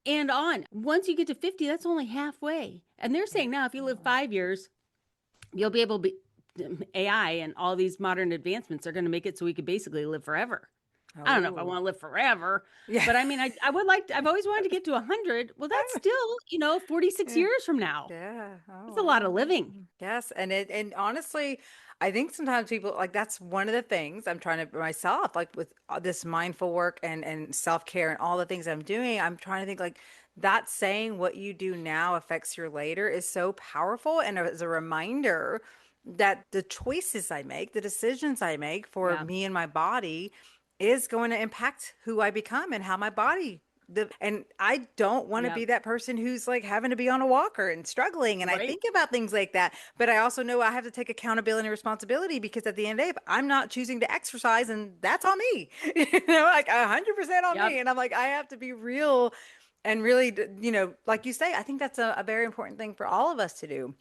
[SPEAKER 2] and on. Once you get to 50, that's only halfway. And they're
[SPEAKER 3] Yeah.
[SPEAKER 2] saying now if you live 5 years, you'll be able to be AI and all these modern advancements are going to make it so we could basically live forever. I don't know if I
[SPEAKER 3] Oh.
[SPEAKER 2] want to live forever,
[SPEAKER 3] Yeah.
[SPEAKER 2] but I mean, I would like I've always wanted to get to 100. Well, that's still, 46
[SPEAKER 3] Yeah.
[SPEAKER 2] years from now.
[SPEAKER 3] Yeah. Oh,
[SPEAKER 2] That's a lot of
[SPEAKER 3] wow.
[SPEAKER 2] living.
[SPEAKER 3] Yes. And honestly, I think sometimes people like that's one of the things I'm trying to myself, like with this mindful work and self-care and all the things I'm doing, I'm trying to think like that saying what you do now affects your later is so powerful and as a reminder that the choices I make, the decisions I make for
[SPEAKER 2] Yeah.
[SPEAKER 3] me and my body is going to impact who I become and how my body and I don't want to
[SPEAKER 2] Yeah.
[SPEAKER 3] be that person who's like having to be on a walker and struggling. And I
[SPEAKER 2] Right.
[SPEAKER 3] think about things like that. But I also know I have to take accountability and responsibility because at the end of the day, if I'm not choosing to exercise and that's on me, like 100% on
[SPEAKER 2] Yep.
[SPEAKER 3] me. And I'm like, I have to be real and really, like you say, I think that's a very important thing for all of us to do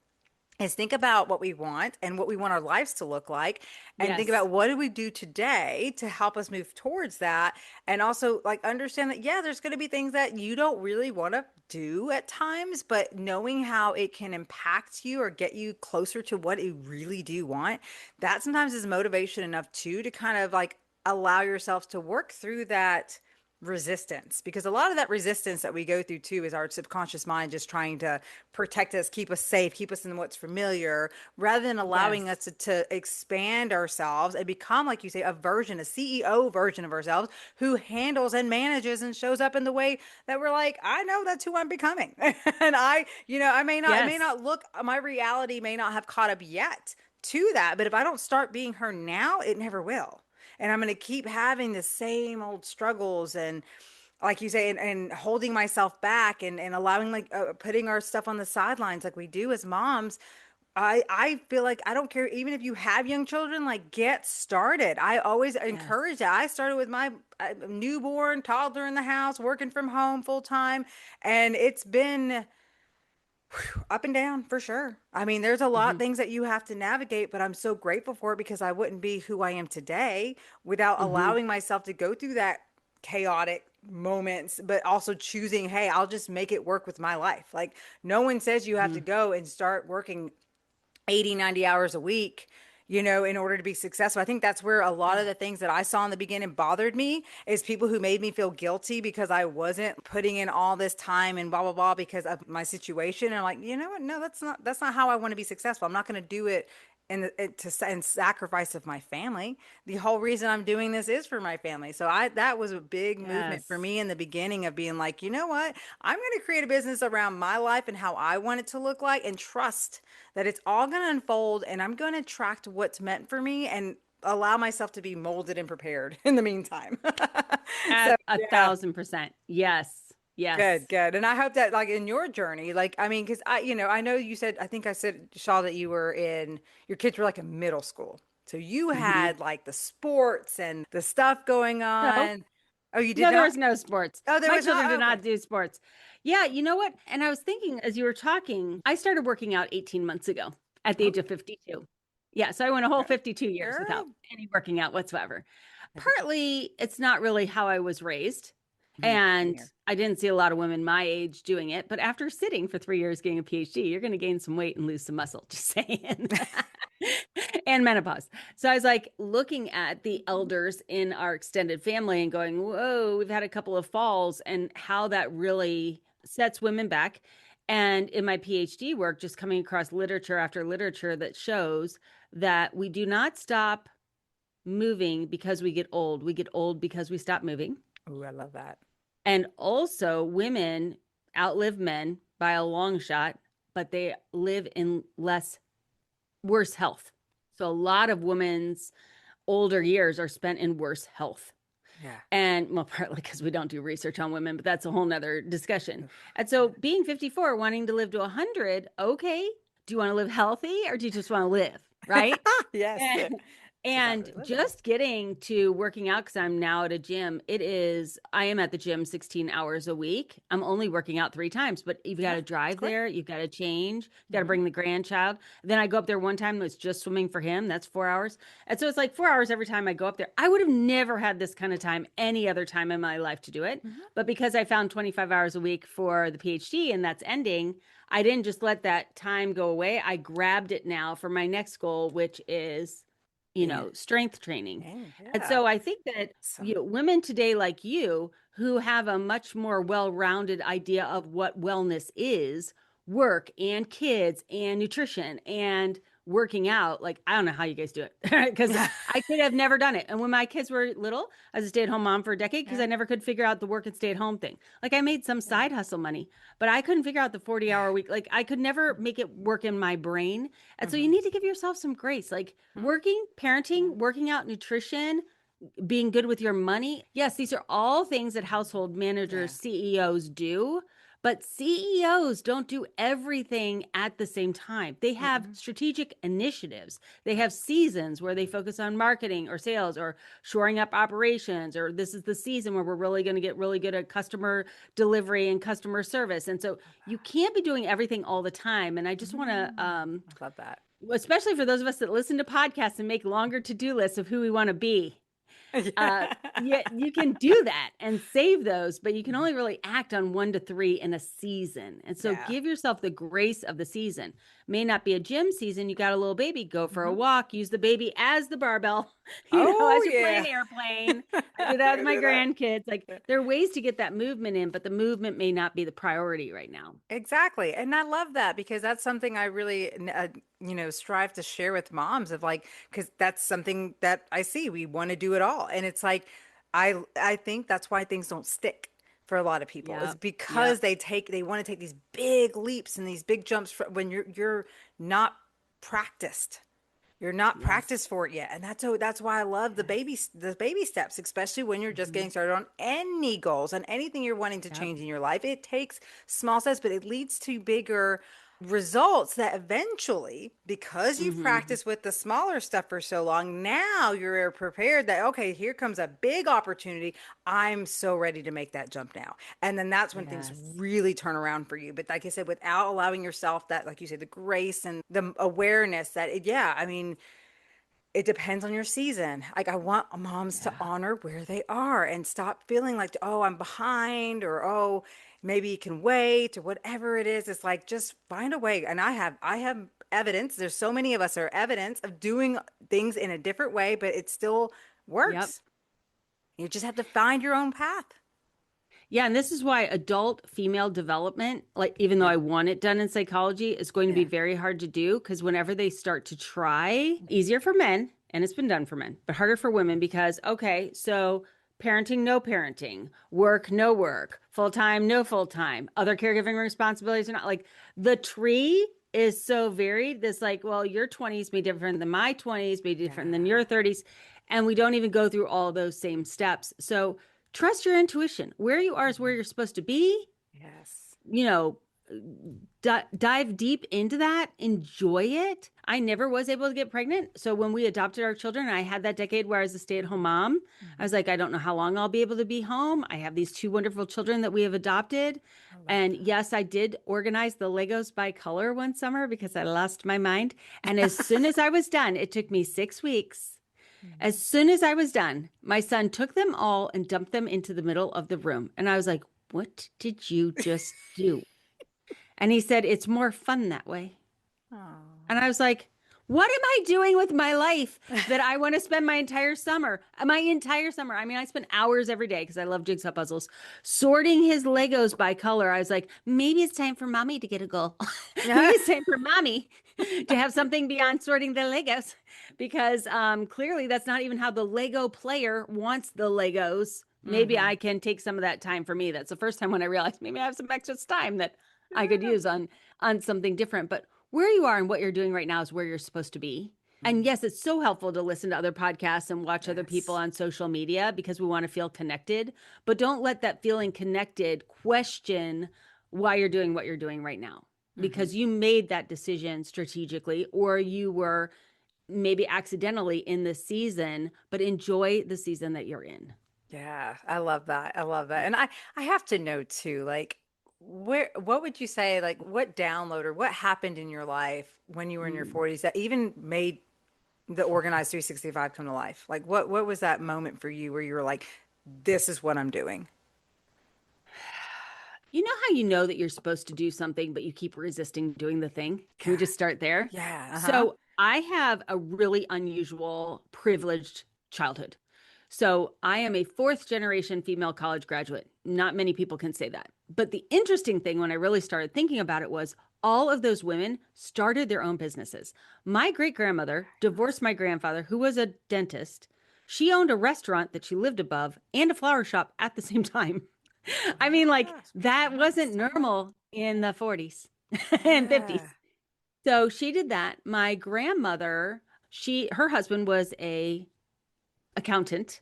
[SPEAKER 3] is think about what we want and what we want our lives to look like and think
[SPEAKER 2] Yes.
[SPEAKER 3] about what do we do today to help us move towards that and also like understand that yeah there's going to be things that you don't really want to do at times but knowing how it can impact you or get you closer to what you really do want that sometimes is motivation enough too to kind of like allow yourself to work through that resistance because a lot of that resistance that we go through too is our subconscious mind just trying to protect us, keep us safe, keep us in what's familiar, rather than allowing us
[SPEAKER 2] Yes.
[SPEAKER 3] to expand ourselves and become, like you say, a CEO version of ourselves who handles and manages and shows up in the way that we're like, I know that's who I'm becoming. And I may
[SPEAKER 2] Yes.
[SPEAKER 3] not look, my reality may not have caught up yet to that, but if I don't start being her now, it never will. And I'm going to keep having the same old struggles and like you say, and holding myself back and allowing like putting our stuff on the sidelines like we do as moms. I feel like I don't care even if you have young children, like get started. I always
[SPEAKER 2] Yes.
[SPEAKER 3] encourage that. I started with my newborn toddler in the house, working from home full time, and it's been up and down for sure. I mean, there's a lot of
[SPEAKER 2] Hmm.
[SPEAKER 3] things that you have to navigate, but I'm so grateful for it because I wouldn't be who I am today without
[SPEAKER 2] Hmm.
[SPEAKER 3] allowing myself to go through that chaotic moments, but also choosing, hey, I'll just make it work with my life. Like, no one says you have to
[SPEAKER 2] Hmm.
[SPEAKER 3] go and start working 80, 90 hours a week, in order to be successful. I think that's where a lot of
[SPEAKER 2] Yeah.
[SPEAKER 3] the things that I saw in the beginning bothered me is people who made me feel guilty because I wasn't putting in all this time and blah, blah, blah because of my situation. And I'm like, you know what? No, that's not how I want to be successful. I'm not going to do it in sacrifice of my family. The whole reason I'm doing this is for my family. So that was a big movement for
[SPEAKER 2] Yes.
[SPEAKER 3] me in the beginning of being like, you know what? I'm going to create a business around my life and how I want it to look like and trust that it's all going to unfold and I'm going to attract what's meant for me and allow myself to be molded and prepared in the meantime. So,
[SPEAKER 2] At a
[SPEAKER 3] yeah.
[SPEAKER 2] 1000%. Yes.
[SPEAKER 3] Good,
[SPEAKER 2] Yes.
[SPEAKER 3] good. And I hope that like in your journey, like I mean, because I know you said I think I said Shaw that you were in your kids were like in middle school. So you
[SPEAKER 2] Hmm.
[SPEAKER 3] had like the sports and the stuff going
[SPEAKER 2] No,
[SPEAKER 3] on. Oh, you did
[SPEAKER 2] no, there
[SPEAKER 3] not?
[SPEAKER 2] was no sports.
[SPEAKER 3] Oh, there
[SPEAKER 2] My
[SPEAKER 3] was
[SPEAKER 2] children
[SPEAKER 3] not.
[SPEAKER 2] did
[SPEAKER 3] Okay.
[SPEAKER 2] not do sports. Yeah, you know what? And I was thinking as you were talking, I started working out 18 months ago at the age of
[SPEAKER 3] Okay.
[SPEAKER 2] 52. Yeah, so I went a whole
[SPEAKER 3] Girl,
[SPEAKER 2] 52 years without
[SPEAKER 3] girl.
[SPEAKER 2] any working out whatsoever.
[SPEAKER 3] Yeah, good job.
[SPEAKER 2] Partly, it's not really how I was raised.
[SPEAKER 3] Mhm. Same
[SPEAKER 2] And
[SPEAKER 3] here.
[SPEAKER 2] I didn't see a lot of women my age doing it. But after sitting for 3 years getting a PhD, you're going to gain some weight and lose some muscle, just saying. And menopause. So I was like looking at the elders in our extended family and going, whoa, we've had a couple of falls and how that really sets women back. And in my PhD work, just coming across literature after literature that shows that we do not stop moving because we get old. We get old because we stop moving.
[SPEAKER 3] Ooh, I love that.
[SPEAKER 2] And also, women outlive men by a long shot, but they live in worse health. So, a lot of women's older years are spent in worse health.
[SPEAKER 3] Yeah.
[SPEAKER 2] And well, partly because we don't do research on women, but that's a whole nother discussion.
[SPEAKER 3] Oof.
[SPEAKER 2] And so, being 54, wanting to live to 100, okay. Do you want to live healthy or do you just want to live? Right.
[SPEAKER 3] Yes.
[SPEAKER 2] And,
[SPEAKER 3] It's about
[SPEAKER 2] and
[SPEAKER 3] really living.
[SPEAKER 2] just getting to working out because I'm now at a gym, I am at the gym 16 hours a week. I'm only working out 3 times, but you've got
[SPEAKER 3] Yeah,
[SPEAKER 2] to
[SPEAKER 3] it's
[SPEAKER 2] drive
[SPEAKER 3] quick.
[SPEAKER 2] there. You've got to change. You got to
[SPEAKER 3] Hmm.
[SPEAKER 2] bring the grandchild. Then I go up there one time, it's just swimming for him. That's 4 hours. And so it's like 4 hours every time I go up there. I would have never had this kind of time any other time in my life to do it.
[SPEAKER 3] Hmm.
[SPEAKER 2] But because I found 25 hours a week for the PhD and that's ending, I didn't just let that time go away. I grabbed it now for my next goal, which is
[SPEAKER 3] Yeah.
[SPEAKER 2] strength training. And
[SPEAKER 3] Yeah.
[SPEAKER 2] so I think that
[SPEAKER 3] Awesome.
[SPEAKER 2] women today like you who have a much more well-rounded idea of what wellness is, work and kids and nutrition and working out. Like, I don't know how you guys do it because I could have never done it. And when my kids were little, I was a stay-at-home mom for a decade because
[SPEAKER 3] Yeah.
[SPEAKER 2] I never could figure out the work and stay-at-home thing. Like, I made some
[SPEAKER 3] Yeah.
[SPEAKER 2] side hustle money, but I couldn't figure out the 40-hour week. Like, I could never make it work in my brain. And so you
[SPEAKER 3] Hmm.
[SPEAKER 2] need to give yourself some grace. Like working, parenting, working out, nutrition, being good with your money. Yes, these are all things that household managers,
[SPEAKER 3] Yeah.
[SPEAKER 2] CEOs do, but CEOs don't do everything at the same time. They have
[SPEAKER 3] Mm-mm.
[SPEAKER 2] strategic initiatives. They
[SPEAKER 3] Yep.
[SPEAKER 2] have seasons where they focus on marketing or sales or shoring up operations, or this is the season where we're really going to get really good at customer delivery and customer service. And so you can't be doing everything all the time. And I just want to,
[SPEAKER 3] I love that.
[SPEAKER 2] especially for those of us that listen to podcasts and make longer to-do lists of who we want to be,
[SPEAKER 3] Yeah.
[SPEAKER 2] yeah, you can do that and save those, but you can
[SPEAKER 3] Mhm.
[SPEAKER 2] only really act on 1 to 3 in a season. And so
[SPEAKER 3] Yeah.
[SPEAKER 2] give yourself the grace of the season. May not be a gym season. You got a little baby, go for a
[SPEAKER 3] Hmm.
[SPEAKER 2] walk, use the baby as the barbell,
[SPEAKER 3] Oh
[SPEAKER 2] as you're playing
[SPEAKER 3] yeah.
[SPEAKER 2] airplane. I do that with
[SPEAKER 3] I
[SPEAKER 2] my
[SPEAKER 3] do that.
[SPEAKER 2] grandkids. Like there are ways to get that movement in, but the movement may not be the priority right now.
[SPEAKER 3] Exactly. And I love that because that's something I really, strive to share with moms of like, because that's something that I see. We want to do it all. And it's like, I think that's why things don't stick for a lot of people is
[SPEAKER 2] Yep.
[SPEAKER 3] because
[SPEAKER 2] Yep.
[SPEAKER 3] they want to take these big leaps and these big jumps when you're not practiced. You're not
[SPEAKER 2] Yes.
[SPEAKER 3] practiced for it yet. And that's why I love
[SPEAKER 2] Yes.
[SPEAKER 3] the baby steps, especially when you're just
[SPEAKER 2] Mhm.
[SPEAKER 3] getting started on any goals, on anything you're wanting to
[SPEAKER 2] Yep.
[SPEAKER 3] change in your life. It takes small steps, but it leads to bigger results that eventually, because you've
[SPEAKER 2] Hmm.
[SPEAKER 3] practiced with the smaller stuff for so long, now you're prepared that, okay, here comes a big opportunity. I'm so ready to make that jump now. And then that's when things
[SPEAKER 2] Yes.
[SPEAKER 3] really turn around for you. But like I said, without allowing yourself that, like you said, the grace and the awareness that, yeah, I mean, it depends on your season. Like I want moms to
[SPEAKER 2] Yeah.
[SPEAKER 3] honor where they are and stop feeling like, oh, I'm behind or oh, maybe you can wait or whatever it is. It's like just find a way. And I have evidence. There's so many of us are evidence of doing things in a different way, but it still
[SPEAKER 2] Yep.
[SPEAKER 3] works. You just have to find your own path.
[SPEAKER 2] Yeah, and this is why adult female development, like even though
[SPEAKER 3] Yeah.
[SPEAKER 2] I want it done in psychology, is going to be
[SPEAKER 3] Yeah.
[SPEAKER 2] very hard to do because whenever they start to try, easier for men, and it's been done for men, but harder for women because, okay, so parenting, no parenting, work, no work, full time, no full time, other caregiving responsibilities are not like the tree is so varied. This like, well, your 20s may be different than my 20s, may be different than
[SPEAKER 3] Yeah.
[SPEAKER 2] your 30s, and we don't even go through all those same steps. So trust your intuition. Where you are is where
[SPEAKER 3] Mhm.
[SPEAKER 2] you're supposed to be.
[SPEAKER 3] Yes.
[SPEAKER 2] You know, dive deep into that, enjoy it. I never was able to get pregnant. So when we adopted our children, I had that decade where I was a stay-at-home mom. I was
[SPEAKER 3] Hmm.
[SPEAKER 2] like, I don't know how long I'll be able to be home. I have these two wonderful children that we have adopted.
[SPEAKER 3] I love
[SPEAKER 2] And
[SPEAKER 3] that.
[SPEAKER 2] yes, I did organize the Legos by color one summer because I lost my mind. And as soon as I was done, it took me 6 weeks. As
[SPEAKER 3] Mhm.
[SPEAKER 2] soon as I was done, my son took them all and dumped them into the middle of the room. And I was like, what did you just do? And he said, it's more fun that way. And I
[SPEAKER 3] Oh.
[SPEAKER 2] was like, what am I doing with my life that I want to spend my entire summer? My entire summer. I mean, I spent hours every day because I love jigsaw puzzles, sorting his Legos by color. I was like, maybe it's time for mommy to get a goal. Maybe it's time for mommy to have something beyond sorting the Legos because clearly that's not even how the Lego player wants the Legos. Maybe
[SPEAKER 3] Hmm.
[SPEAKER 2] I can take some of that time for me. That's the first time when I realized maybe I have some extra time that I could use on something different. But where you are and what you're doing right now is where you're supposed to be. And yes, it's so helpful to listen to other podcasts and watch other people
[SPEAKER 3] Yes.
[SPEAKER 2] on social media because we want to feel connected. But don't let that feeling connected question why you're doing what you're doing right now
[SPEAKER 3] Hmm.
[SPEAKER 2] because you made that decision strategically or you were maybe accidentally in the season, but enjoy the season that you're in.
[SPEAKER 3] Yeah, I love that. I love that. And I have to know too, like what would you say, like what download or what happened in your life when you were in your
[SPEAKER 2] Mm.
[SPEAKER 3] 40s that even made the organized 365 come to life? Like what was that moment for you where you were like, this is what I'm doing?
[SPEAKER 2] You know how you know that you're supposed to do something, but you keep resisting doing the thing? Can we
[SPEAKER 3] God.
[SPEAKER 2] just start there?
[SPEAKER 3] Yeah, uh-huh.
[SPEAKER 2] So, I have a really unusual, privileged childhood. So, I am a fourth generation female college graduate. Not many people can say that. But the interesting thing when I really started thinking about it was all of those women started their own businesses. My great grandmother divorced my grandfather, who was a dentist. She owned a restaurant that she lived above and a flower shop at the same time.
[SPEAKER 3] Oh
[SPEAKER 2] I
[SPEAKER 3] my
[SPEAKER 2] mean, like
[SPEAKER 3] gosh.
[SPEAKER 2] that wasn't
[SPEAKER 3] That's so,
[SPEAKER 2] normal in the 40s and
[SPEAKER 3] yeah.
[SPEAKER 2] 50s. So she did that. My grandmother, her husband was a accountant.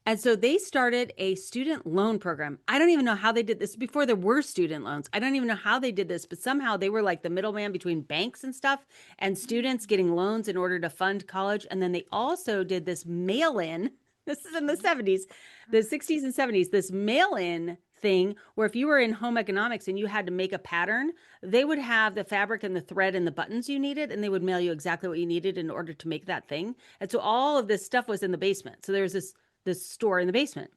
[SPEAKER 2] And so they started a student loan program. I don't even know how they did this before there were student loans. I don't even know how they did this, but somehow they were like the middleman between banks and stuff and students getting loans in order to fund college. And then they also did this mail in. This is in the 70s, the 60s and 70s, this mail in thing where if you were in home economics and you had to make a pattern, they would have the fabric and the thread and the buttons you needed, and they would mail you exactly what you needed in order to make that thing. And so all of this stuff was in the basement. So there was this store in the basement.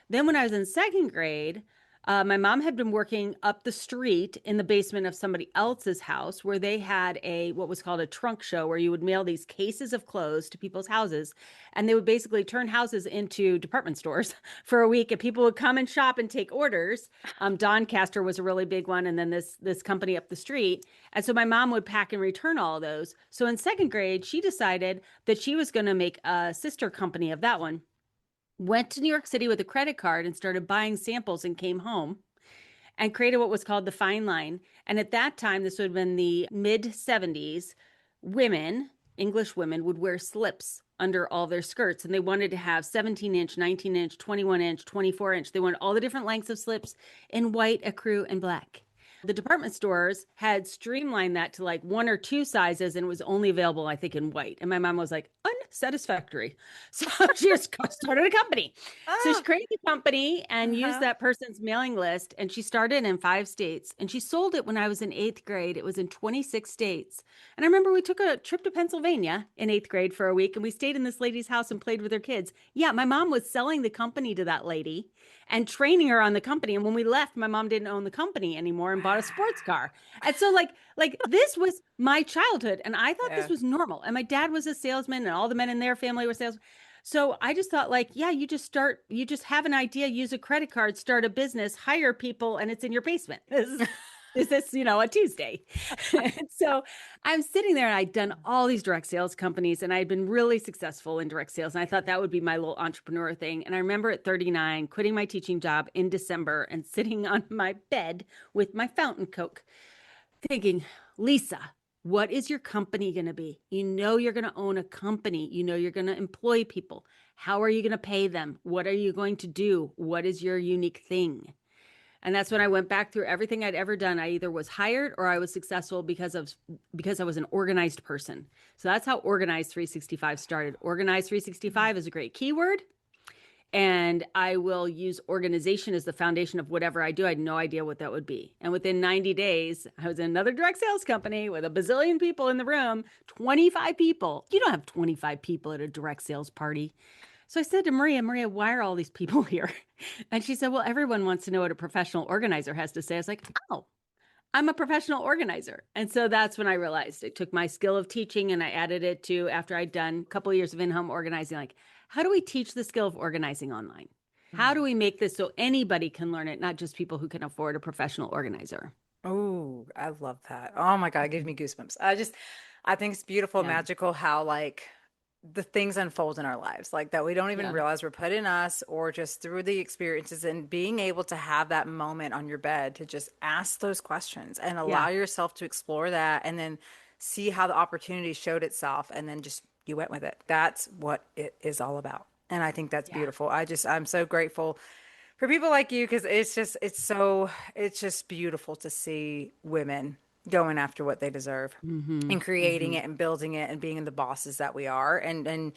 [SPEAKER 2] Then when I was in second grade, my mom had been working up the street in the basement of somebody else's house where they had what was called a trunk show where you would mail these cases of clothes to people's houses, and they would basically turn houses into department stores for a week, and people would come and shop and take orders. Doncaster was a really big one, and then this company up the street. And so my mom would pack and return all of those. So in second grade, she decided that she was going to make a sister company of that one, went to New York City with a credit card and started buying samples and came home and created what was called the Fine Line. And at that time, this would have been the mid 70s, women, English women, would wear slips under all their skirts. And they wanted to have 17-inch, 19-inch, 21-inch, 24-inch. They wanted all the different lengths of slips in white, ecru, and black. The department stores had streamlined that to like one or two sizes and it was only available, I think, in white. And my mom was like, unsatisfactory. So she just started a company. So she
[SPEAKER 3] Oh,
[SPEAKER 2] created a company and used
[SPEAKER 3] uh-huh.
[SPEAKER 2] that person's mailing list. And she started in 5 states. And she sold it when I was in 8th grade. It was in 26 states. And I remember we took a trip to Pennsylvania in 8th grade for a week and we stayed in this lady's house and played with her kids. Yeah, my mom was selling the company to that lady and training her on the company. And when we left, my mom didn't own the company anymore and bought a sports car. And so like this was my childhood and I thought this
[SPEAKER 3] Yeah.
[SPEAKER 2] was normal. And my dad was a salesman and all the men in their family were salesmen. So I just thought like, yeah, you just have an idea, use a credit card, start a business, hire people, and it's in your basement. This, a Tuesday. And so I'm sitting there and I'd done all these direct sales companies and I'd been really successful in direct sales. And I thought that would be my little entrepreneur thing. And I remember at 39, quitting my teaching job in December and sitting on my bed with my fountain Coke thinking, Lisa, what is your company going to be? You know, you're going to own a company. You know, you're going to employ people. How are you going to pay them? What are you going to do? What is your unique thing? And that's when I went back through everything I'd ever done. I either was hired or I was successful because I was an organized person. So that's how Organized 365 started. Organized 365 is a great keyword. And I will use organization as the foundation of whatever I do. I had no idea what that would be. And within 90 days, I was in another direct sales company with a bazillion people in the room, 25 people. You don't have 25 people at a direct sales party. So I said to Maria, why are all these people here? And she said, well, everyone wants to know what a professional organizer has to say. I was like, oh, I'm a professional organizer. And so that's when I realized it took my skill of teaching and I added it to after I'd done a couple of years of in-home organizing, like, how do we teach the skill of organizing online? How do we make this so anybody can learn it, not just people who can afford a professional organizer?
[SPEAKER 3] Oh, I love that. Oh my God, it gives me goosebumps. I think it's beautiful,
[SPEAKER 2] Yeah.
[SPEAKER 3] magical how like the things unfold in our lives, like that we don't even
[SPEAKER 2] Yeah.
[SPEAKER 3] realize were put in us or just through the experiences and being able to have that moment on your bed to just ask those questions and
[SPEAKER 2] Yeah.
[SPEAKER 3] allow yourself to explore that and then see how the opportunity showed itself and then just you went with it. That's what it is all about. And I think that's
[SPEAKER 2] Yeah.
[SPEAKER 3] beautiful. I'm so grateful for people like you because it's just beautiful to see women going after what they deserve
[SPEAKER 2] Mm-hmm.
[SPEAKER 3] and creating
[SPEAKER 2] Mm-hmm.
[SPEAKER 3] it and building it and being the bosses that we are and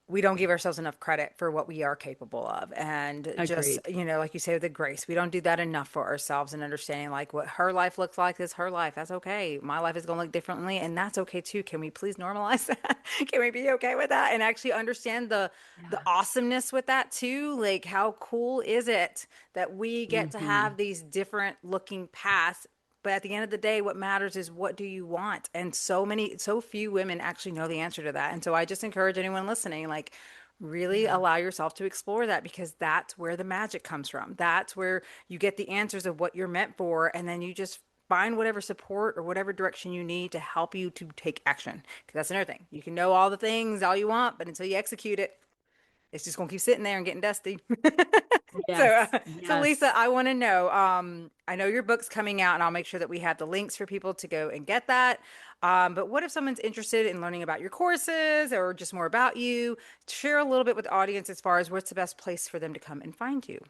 [SPEAKER 3] we don't give ourselves enough credit for what we are capable of and just
[SPEAKER 2] Agreed.
[SPEAKER 3] like you say with the grace we don't do that enough for ourselves and understanding like what her life looks like is her life. That's okay. My life is going to look differently and that's okay too. Can we please normalize that? Can we be okay with that and actually understand the
[SPEAKER 2] Yeah.
[SPEAKER 3] awesomeness with that too? Like how cool is it that we get to
[SPEAKER 2] Mm-hmm.
[SPEAKER 3] have these different looking paths, but at the end of the day, what matters is what do you want? And so few women actually know the answer to that. And so I just encourage anyone listening, like, really
[SPEAKER 2] Yeah.
[SPEAKER 3] allow yourself to explore that because that's where the magic comes from. That's where you get the answers of what you're meant for. And then you just find whatever support or whatever direction you need to help you to take action. Because that's another thing. You can know all the things, all you want, but until you execute it, it's just gonna keep sitting there and getting dusty. So,
[SPEAKER 2] Yes.
[SPEAKER 3] so Lisa,
[SPEAKER 2] Yes.
[SPEAKER 3] I want to know. I know your book's coming out, and I'll make sure that we have the links for people to go and get that. But what if someone's interested in learning about your courses or just more about you? Share a little bit with the audience as far as what's the best place for them to come and find you.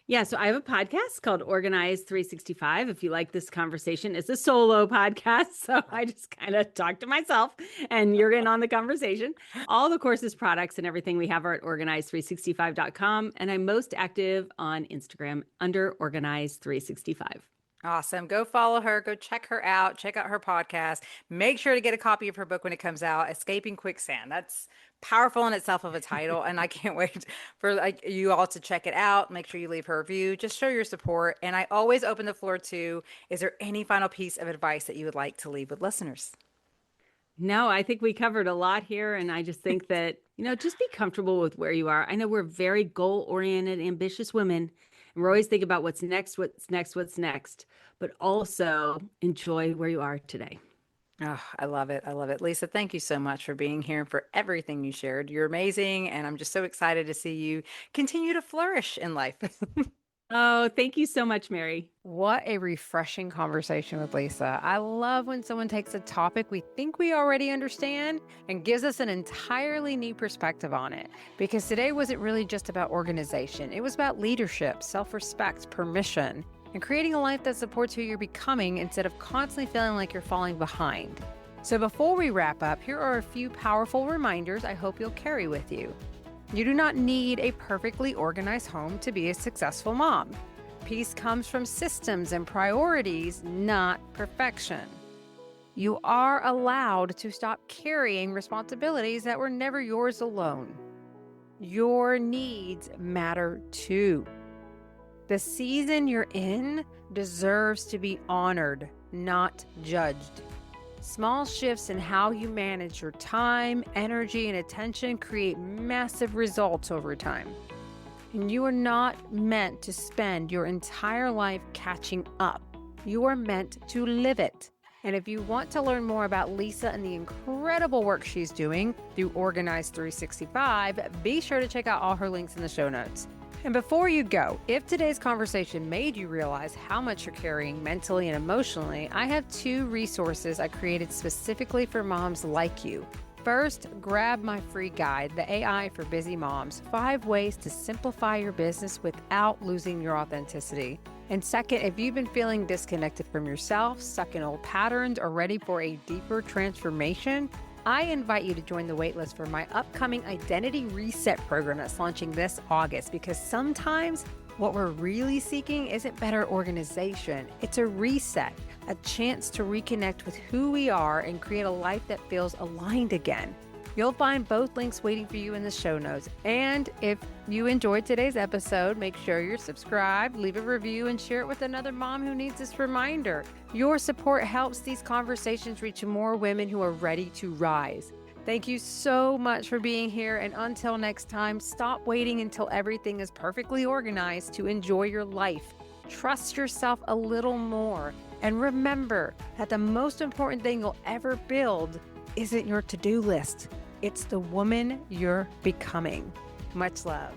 [SPEAKER 2] Yeah, so I have a podcast called Organize 365. If you like this conversation, it's a solo podcast. So I just kind of talk to myself and you're in on the conversation. All the courses, products, and everything we have are at organize365.com. And I'm most active on Instagram under Organize 365.
[SPEAKER 3] Awesome. Go follow her. Go check her out. Check out her podcast. Make sure to get a copy of her book when it comes out, Escaping Quicksand. That's powerful in itself of a title, and I can't wait for you all to check it out. Make sure you leave her a review. Just show your support. And I always open the floor to, is there any final piece of advice that you would like to leave with listeners?
[SPEAKER 2] No, I think we covered a lot here. And I just think that, just be comfortable with where you are. I know we're very goal-oriented, ambitious women. And we're always thinking about what's next, but also enjoy where you are today.
[SPEAKER 3] Oh, I love it. I love it. Lisa, thank you so much for being here and for everything you shared. You're amazing. And I'm just so excited to see you continue to flourish in life.
[SPEAKER 2] Oh, thank you so much, Mary.
[SPEAKER 1] What a refreshing conversation with Lisa. I love when someone takes a topic we think we already understand and gives us an entirely new perspective on it. Because today wasn't really just about organization. It was about leadership, self-respect, permission, and creating a life that supports who you're becoming instead of constantly feeling like you're falling behind. So before we wrap up, here are a few powerful reminders I hope you'll carry with you. You do not need a perfectly organized home to be a successful mom. Peace comes from systems and priorities, not perfection. You are allowed to stop carrying responsibilities that were never yours alone. Your needs matter too. The season you're in deserves to be honored, not judged. Small shifts in how you manage your time, energy, and attention create massive results over time. And you are not meant to spend your entire life catching up. You are meant to live it. And if you want to learn more about Lisa and the incredible work she's doing through Organize 365, be sure to check out all her links in the show notes. And before you go, if today's conversation made you realize how much you're carrying mentally and emotionally, I have 2 resources I created specifically for moms like you. First, grab my free guide, The AI for Busy Moms, 5 ways to simplify your business without losing your authenticity. And second, if you've been feeling disconnected from yourself, stuck in old patterns, or ready for a deeper transformation, I invite you to join the waitlist for my upcoming Identity Reset program that's launching this August, because sometimes what we're really seeking isn't better organization. It's a reset, a chance to reconnect with who we are and create a life that feels aligned again. You'll find both links waiting for you in the show notes. And if you enjoyed today's episode, make sure you're subscribed, leave a review, and share it with another mom who needs this reminder. Your support helps these conversations reach more women who are ready to rise. Thank you so much for being here. And until next time, stop waiting until everything is perfectly organized to enjoy your life. Trust yourself a little more. And remember that the most important thing you'll ever build isn't your to-do list. It's the woman you're becoming. Much love.